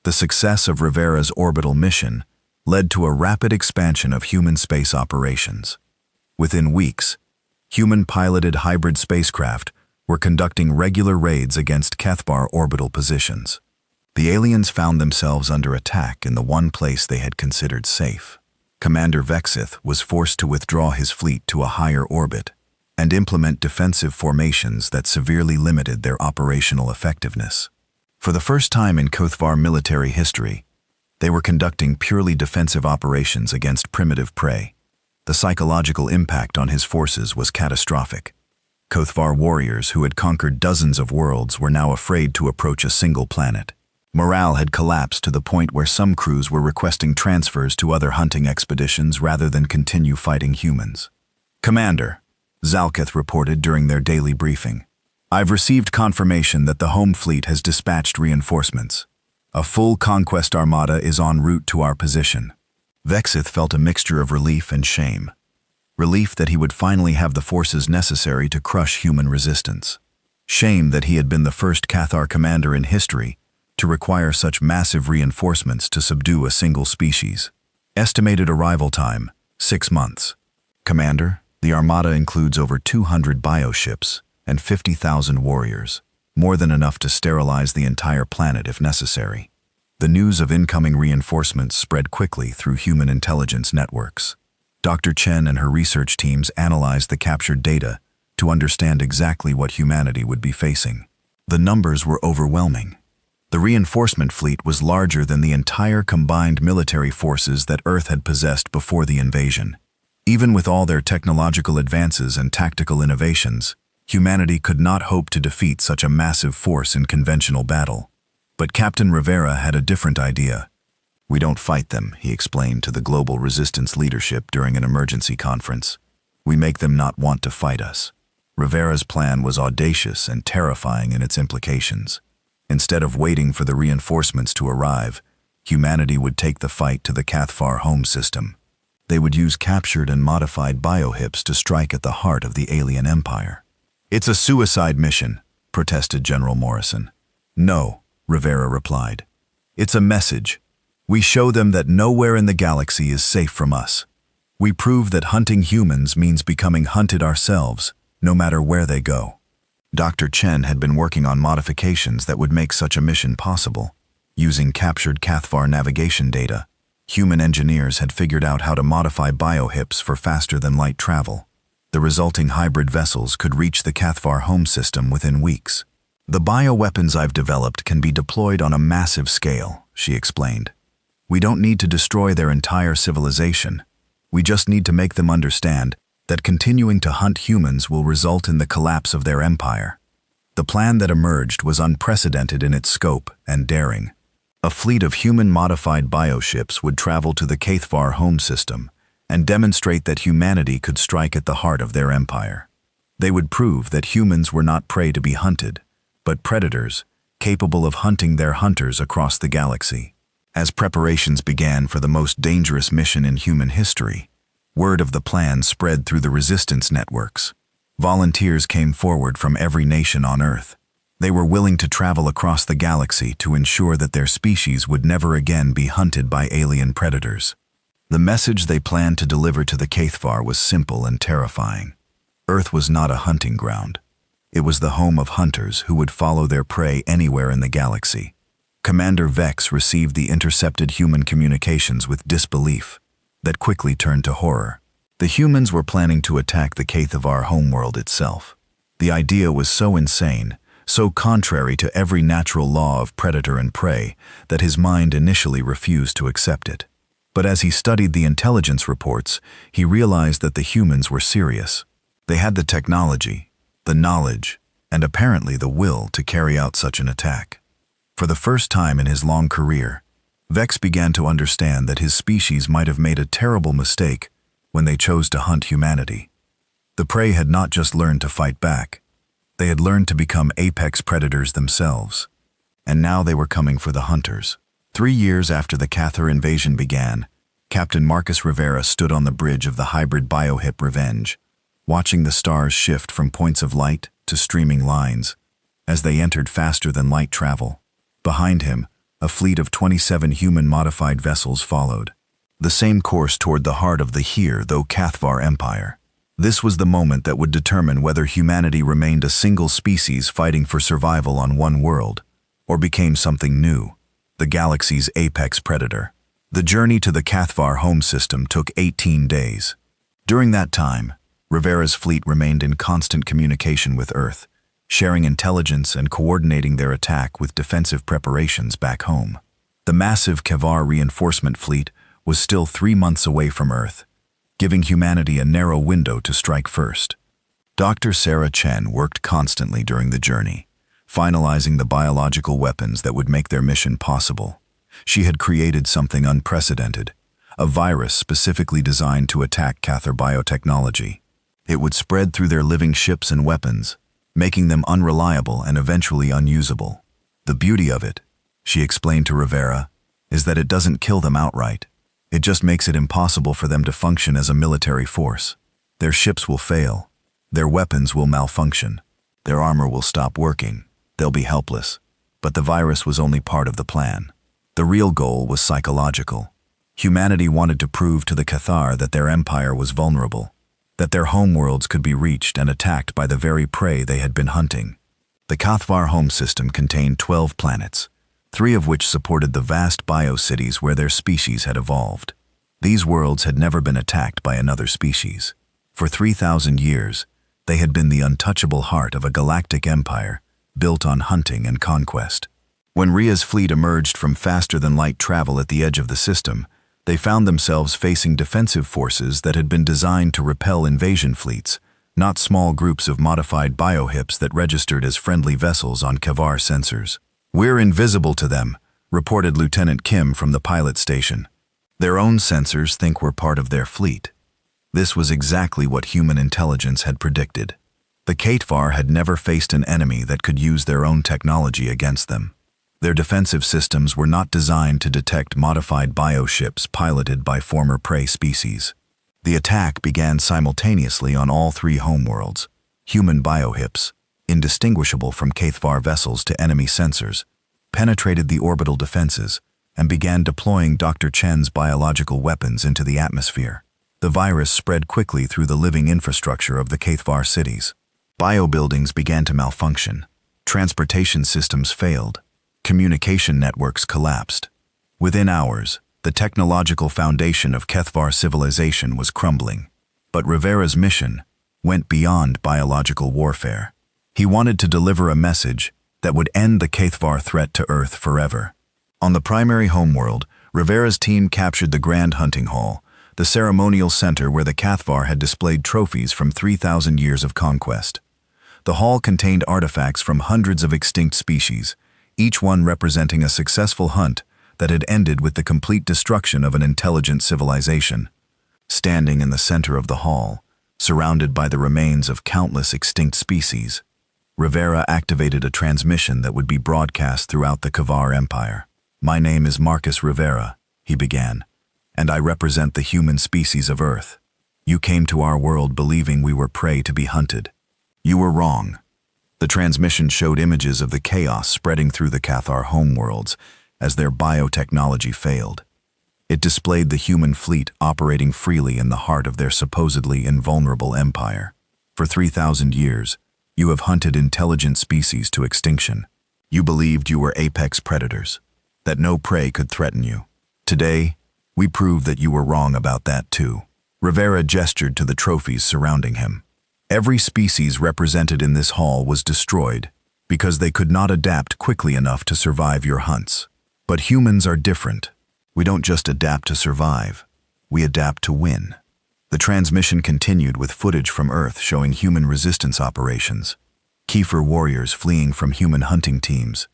The success of Rivera's orbital mission led to a rapid expansion of human space operations. Within weeks, human-piloted hybrid spacecraft were conducting regular raids against HFY orbital positions. The aliens found themselves under attack in the one place they had considered safe. Commander Vexith was forced to withdraw his fleet to a higher orbit and implement defensive formations that severely limited their operational effectiveness. For the first time in HFY military history, they were conducting purely defensive operations against primitive prey. The psychological impact on his forces was catastrophic. HFY warriors who had conquered dozens of worlds were now afraid to approach a single planet. Morale had collapsed to the point where some crews were requesting transfers to other hunting expeditions rather than continue fighting humans. Commander, Zalkith reported during their daily briefing, I've received confirmation that the home fleet has dispatched reinforcements. A full conquest armada is en route to our position. Vexith felt a mixture of relief and shame. Relief that he would finally have the forces necessary to crush human resistance. Shame that he had been the first HFY commander in history to require such massive reinforcements to subdue a single species. Estimated arrival time, 6 months. Commander, the armada includes over 200 bioships and 50,000 warriors, more than enough to sterilize the entire planet if necessary. The news of incoming reinforcements spread quickly through human intelligence networks. Dr. Chen and her research teams analyzed the captured data to understand exactly what humanity would be facing. The numbers were overwhelming. The reinforcement fleet was larger than the entire combined military forces that Earth had possessed before the invasion. Even with all their technological advances and tactical innovations, humanity could not hope to defeat such a massive force in conventional battle. But Captain Rivera had a different idea. We don't fight them, he explained to the global resistance leadership during an emergency conference. We make them not want to fight us. Rivera's plan was audacious and terrifying in its implications. Instead of waiting for the reinforcements to arrive, humanity would take the fight to the HFY home system. They would use captured and modified biohips to strike at the heart of the alien empire. It's a suicide mission, protested General Morrison. No, Rivera replied. It's a message. We show them that nowhere in the galaxy is safe from us. We prove that hunting humans means becoming hunted ourselves, no matter where they go. Dr. Chen had been working on modifications that would make such a mission possible. Using captured Cathvar navigation data, human engineers had figured out how to modify biohips for faster-than-light travel. The resulting hybrid vessels could reach the Cathvar home system within weeks. The bioweapons I've developed can be deployed on a massive scale, she explained. We don't need to destroy their entire civilization. We just need to make them understand that continuing to hunt humans will result in the collapse of their empire. The plan that emerged was unprecedented in its scope and daring. A fleet of human-modified bioships would travel to the Cathvar home system and demonstrate that humanity could strike at the heart of their empire. They would prove that humans were not prey to be hunted, but predators, capable of hunting their hunters across the galaxy. As preparations began for the most dangerous mission in human history, word of the plan spread through the resistance networks. Volunteers came forward from every nation on Earth. They were willing to travel across the galaxy to ensure that their species would never again be hunted by alien predators. The message they planned to deliver to the Cathvar was simple and terrifying. Earth was not a hunting ground. It was the home of hunters who would follow their prey anywhere in the galaxy. Commander Vex received the intercepted human communications with disbelief that quickly turned to horror. The humans were planning to attack the Cathvar homeworld itself. The idea was so insane, so contrary to every natural law of predator and prey, that his mind initially refused to accept it. But as he studied the intelligence reports, he realized that the humans were serious. They had the technology, the knowledge, and apparently the will to carry out such an attack. For the first time in his long career, Vex began to understand that his species might have made a terrible mistake when they chose to hunt humanity. The prey had not just learned to fight back. They had learned to become apex predators themselves. And now they were coming for the hunters. 3 years after the Cathar invasion began, Captain Marcus Rivera stood on the bridge of the hybrid biohip Revenge, watching the stars shift from points of light to streaming lines as they entered faster-than-light travel. Behind him, a fleet of 27 human-modified vessels followed, the same course toward the heart of the Cathvar Empire. This was the moment that would determine whether humanity remained a single species fighting for survival on one world, or became something new, the galaxy's apex predator. The journey to the Cathvar home system took 18 days. During that time, Rivera's fleet remained in constant communication with Earth, sharing intelligence and coordinating their attack with defensive preparations back home. The massive Cathvar reinforcement fleet was still 3 months away from Earth, giving humanity a narrow window to strike first. Dr. Sarah Chen worked constantly during the journey, finalizing the biological weapons that would make their mission possible. She had created something unprecedented, a virus specifically designed to attack Cathar biotechnology. It would spread through their living ships and weapons, making them unreliable and eventually unusable. The beauty of it, she explained to Rivera, is that it doesn't kill them outright. It just makes it impossible for them to function as a military force. Their ships will fail. Their weapons will malfunction. Their armor will stop working. They'll be helpless. But the virus was only part of the plan. The real goal was psychological. Humanity wanted to prove to the Cathar that their empire was vulnerable, that their homeworlds could be reached and attacked by the very prey they had been hunting. The Cathvar home system contained 12 planets, 3 of which supported the vast biocities where their species had evolved. These worlds had never been attacked by another species. For 3,000 years, they had been the untouchable heart of a galactic empire built on hunting and conquest. When Ria's fleet emerged from faster-than-light travel at the edge of the system, they found themselves facing defensive forces that had been designed to repel invasion fleets, not small groups of modified biohips that registered as friendly vessels on Cathvar sensors. "We're invisible to them," reported Lieutenant Kim from the pilot station. "Their own sensors think we're part of their fleet." This was exactly what human intelligence had predicted. The Cathvar had never faced an enemy that could use their own technology against them. Their defensive systems were not designed to detect modified bioships piloted by former prey species. The attack began simultaneously on all 3 homeworlds. Human biohips, indistinguishable from Cathvar vessels to enemy sensors, penetrated the orbital defenses, and began deploying Dr. Chen's biological weapons into the atmosphere. The virus spread quickly through the living infrastructure of the HFY cities. Biobuildings began to malfunction. Transportation systems failed. Communication networks collapsed. Within hours, the technological foundation of HFY civilization was crumbling. But Rivera's mission went beyond biological warfare. He wanted to deliver a message that would end the HFY threat to Earth forever. On the primary homeworld, Rivera's team captured the Grand Hunting Hall, the ceremonial center where the HFY had displayed trophies from 3,000 years of conquest. The hall contained artifacts from hundreds of extinct species, each one representing a successful hunt that had ended with the complete destruction of an intelligent civilization. Standing in the center of the hall, surrounded by the remains of countless extinct species, Rivera activated a transmission that would be broadcast throughout the HFY Empire. "My name is Marcus Rivera," he began, "and I represent the human species of Earth. You came to our world believing we were prey to be hunted. You were wrong." The transmission showed images of the chaos spreading through the HFY homeworlds as their biotechnology failed. It displayed the human fleet operating freely in the heart of their supposedly invulnerable empire. For 3,000 years, you have hunted intelligent species to extinction. You believed you were apex predators, that no prey could threaten you. Today, we prove that you were wrong about that too. Rivera gestured to the trophies surrounding him. Every species represented in this hall was destroyed because they could not adapt quickly enough to survive your hunts. But humans are different. We don't just adapt to survive, we adapt to win. The transmission continued with footage from Earth showing human resistance operations, Kiefer warriors fleeing from human hunting teams,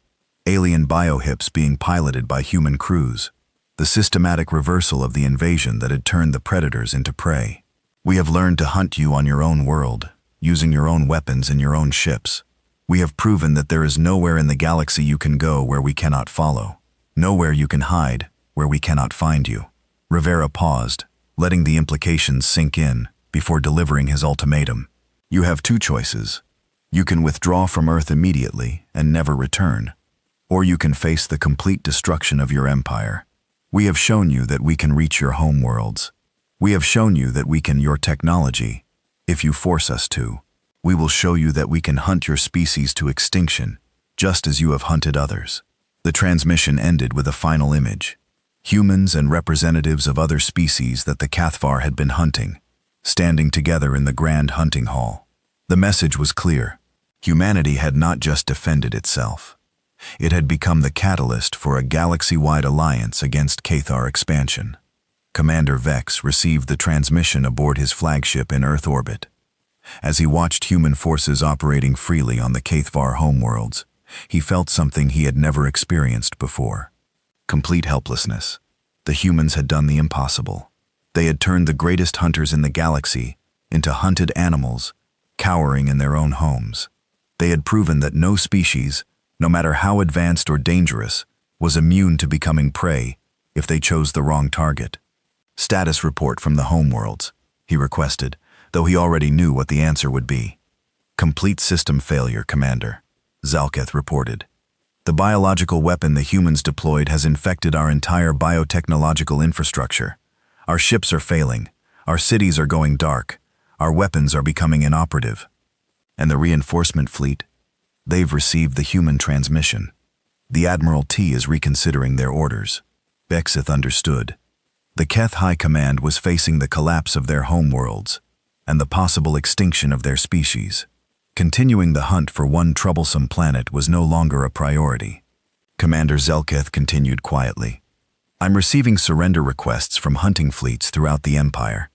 alien biohips being piloted by human crews, the systematic reversal of the invasion that had turned the predators into prey. "We have learned to hunt you on your own world, using your own weapons and your own ships. We have proven that there is nowhere in the galaxy you can go where we cannot follow, nowhere you can hide where we cannot find you." Rivera paused, letting the implications sink in before delivering his ultimatum. "You have two choices. You can withdraw from Earth immediately and never return, or you can face the complete destruction of your empire. We have shown you that we can reach your home worlds. We have shown you that we can your technology. If you force us to, we will show you that we can hunt your species to extinction, just as you have hunted others." The transmission ended with a final image. Humans and representatives of other species that the HFY had been hunting, standing together in the Grand Hunting Hall. The message was clear. Humanity had not just defended itself. It had become the catalyst for a galaxy-wide alliance against HFY expansion. Commander Vex received the transmission aboard his flagship in Earth orbit. As he watched human forces operating freely on the HFY homeworlds, he felt something he had never experienced before. Complete helplessness. The humans had done the impossible. They had turned the greatest hunters in the galaxy into hunted animals, cowering in their own homes. They had proven that no species, no matter how advanced or dangerous, was immune to becoming prey if they chose the wrong target. "Status report from the homeworlds," he requested, though he already knew what the answer would be. "Complete system failure, Commander," Zalketh reported. "The biological weapon the humans deployed has infected our entire biotechnological infrastructure. Our ships are failing, our cities are going dark, our weapons are becoming inoperative." "And the reinforcement fleet? They've received the human transmission. The Admiralty is reconsidering their orders." Bexith understood. The Keth High Command was facing the collapse of their homeworlds and the possible extinction of their species. Continuing the hunt for one troublesome planet was no longer a priority. Commander Zelketh continued quietly. "I'm receiving surrender requests from hunting fleets throughout the Empire.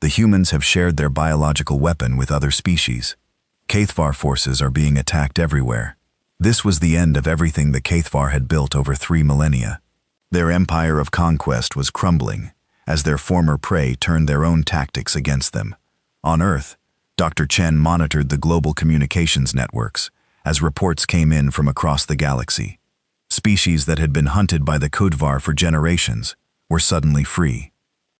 The humans have shared their biological weapon with other species. HFY forces are being attacked everywhere. This was the end of everything the HFY had built over 3 millennia. Their empire of conquest was crumbling as their former prey turned their own tactics against them. On Earth, Dr. Chen monitored the global communications networks as reports came in from across the galaxy. Species that had been hunted by the Kudvar for generations were suddenly free,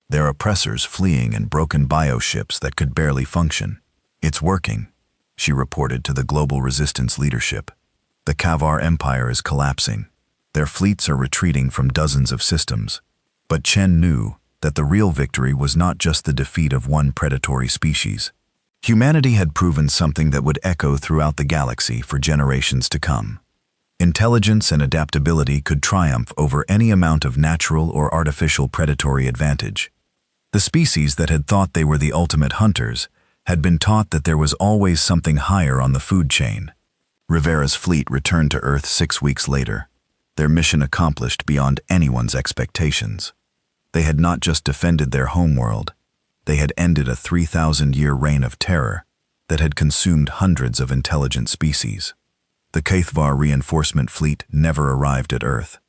their oppressors fleeing in broken bioships that could barely function. "It's working," she reported to the global resistance leadership. "The Kavar Empire is collapsing. Their fleets are retreating from dozens of systems. But Chen knew that the real victory was not just the defeat of one predatory species. Humanity had proven something that would echo throughout the galaxy for generations to come. Intelligence and adaptability could triumph over any amount of natural or artificial predatory advantage. The species that had thought they were the ultimate hunters had been taught that there was always something higher on the food chain. Rivera's fleet returned to Earth 6 weeks later, their mission accomplished beyond anyone's expectations. They had not just defended their homeworld, they had ended a 3,000-year reign of terror that had consumed hundreds of intelligent species. The HFY reinforcement fleet never arrived at Earth.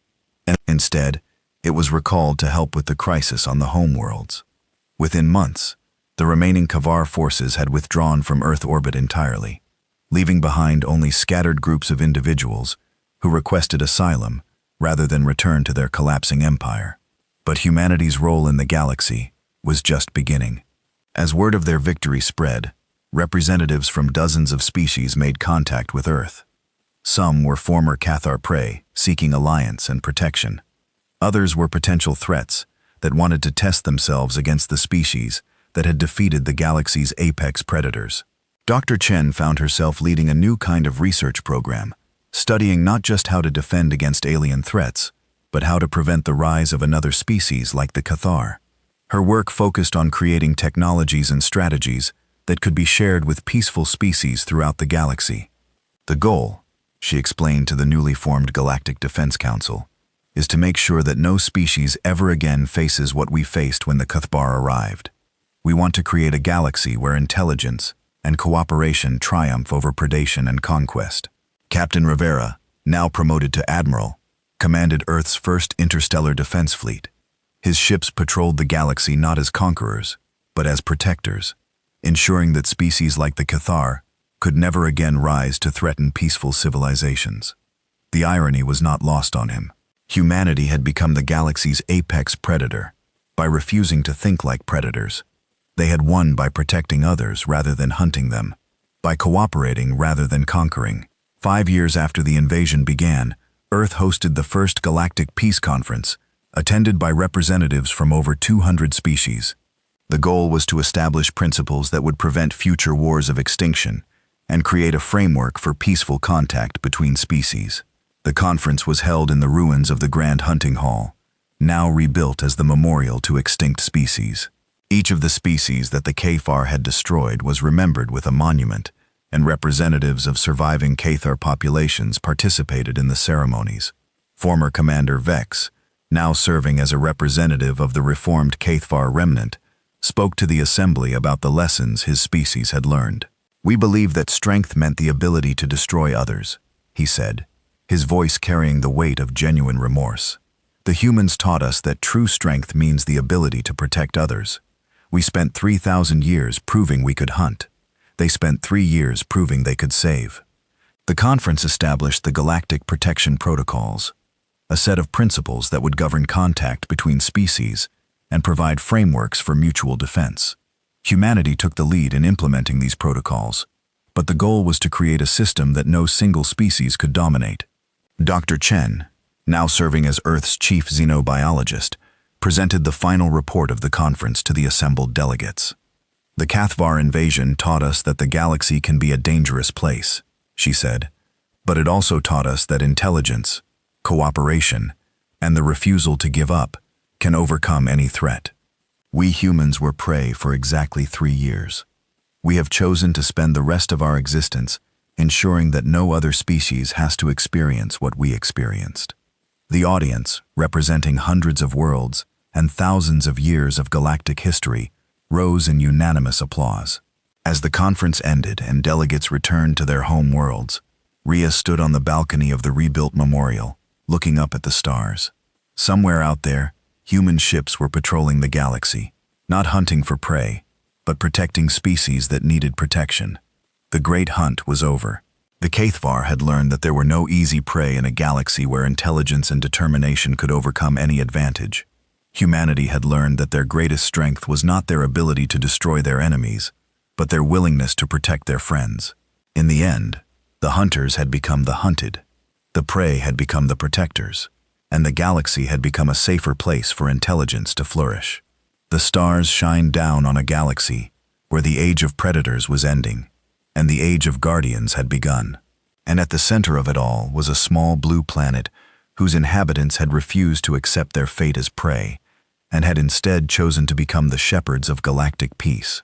Instead, it was recalled to help with the crisis on the homeworlds. Within months, the remaining HFY forces had withdrawn from Earth orbit entirely, leaving behind only scattered groups of individuals who requested asylum rather than return to their collapsing empire. But humanity's role in the galaxy was just beginning. As word of their victory spread, representatives from dozens of species made contact with Earth. Some were former HFY prey, seeking alliance and protection. Others were potential threats that wanted to test themselves against the species that had defeated the galaxy's apex predators. Dr. Chen found herself leading a new kind of research program, studying not just how to defend against alien threats, but how to prevent the rise of another species like the HFY. Her work focused on creating technologies and strategies that could be shared with peaceful species throughout the galaxy. The goal, she explained to the newly formed Galactic Defense Council, is to make sure that no species ever again faces what we faced when the HFY arrived. We want to create a galaxy where intelligence and cooperation triumph over predation and conquest. Captain Rivera, now promoted to Admiral, commanded Earth's first interstellar defense fleet. His ships patrolled the galaxy not as conquerors, but as protectors, ensuring that species like the HFY could never again rise to threaten peaceful civilizations. The irony was not lost on him. Humanity had become the galaxy's apex predator. By refusing to think like predators, they had won by protecting others rather than hunting them, by cooperating rather than conquering. 5 years after the invasion began, Earth hosted the first Galactic Peace Conference, attended by representatives from over 200 species. The goal was to establish principles that would prevent future wars of extinction and create a framework for peaceful contact between species. The conference was held in the ruins of the Grand Hunting Hall, now rebuilt as the memorial to extinct species. Each of the species that the HFY had destroyed was remembered with a monument, and representatives of surviving HFY populations participated in the ceremonies. Former Commander Vex, now serving as a representative of the reformed HFY remnant, spoke to the assembly about the lessons his species had learned. "We believe that strength meant the ability to destroy others," he said, his voice carrying the weight of genuine remorse. "The humans taught us that true strength means the ability to protect others. We spent 3,000 years proving we could hunt. They spent 3 years proving they could save." The conference established the Galactic Protection Protocols, a set of principles that would govern contact between species and provide frameworks for mutual defense. Humanity took the lead in implementing these protocols, but the goal was to create a system that no single species could dominate. Dr. Chen, now serving as Earth's chief xenobiologist, presented the final report of the conference to the assembled delegates. "The HFY invasion taught us that the galaxy can be a dangerous place," she said, "but it also taught us that intelligence, cooperation, and the refusal to give up can overcome any threat. We humans were prey for exactly 3 years. We have chosen to spend the rest of our existence ensuring that no other species has to experience what we experienced." The audience, representing hundreds of worlds and thousands of years of galactic history, rose in unanimous applause. As the conference ended and delegates returned to their home worlds, Rhea stood on the balcony of the rebuilt memorial, looking up at the stars. Somewhere out there, human ships were patrolling the galaxy, not hunting for prey, but protecting species that needed protection. The great hunt was over. The HFY had learned that there were no easy prey in a galaxy where intelligence and determination could overcome any advantage. Humanity had learned that their greatest strength was not their ability to destroy their enemies, but their willingness to protect their friends. In the end, the hunters had become the hunted. The prey had become the protectors. and the galaxy had become a safer place for intelligence to flourish. The stars shined down on a galaxy where the age of predators was ending, and the age of guardians had begun. And at the center of it all was a small blue planet whose inhabitants had refused to accept their fate as prey, and had instead chosen to become the shepherds of galactic peace.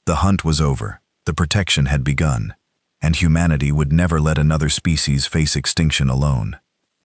The hunt was over, the protection had begun, and humanity would never let another species face extinction alone.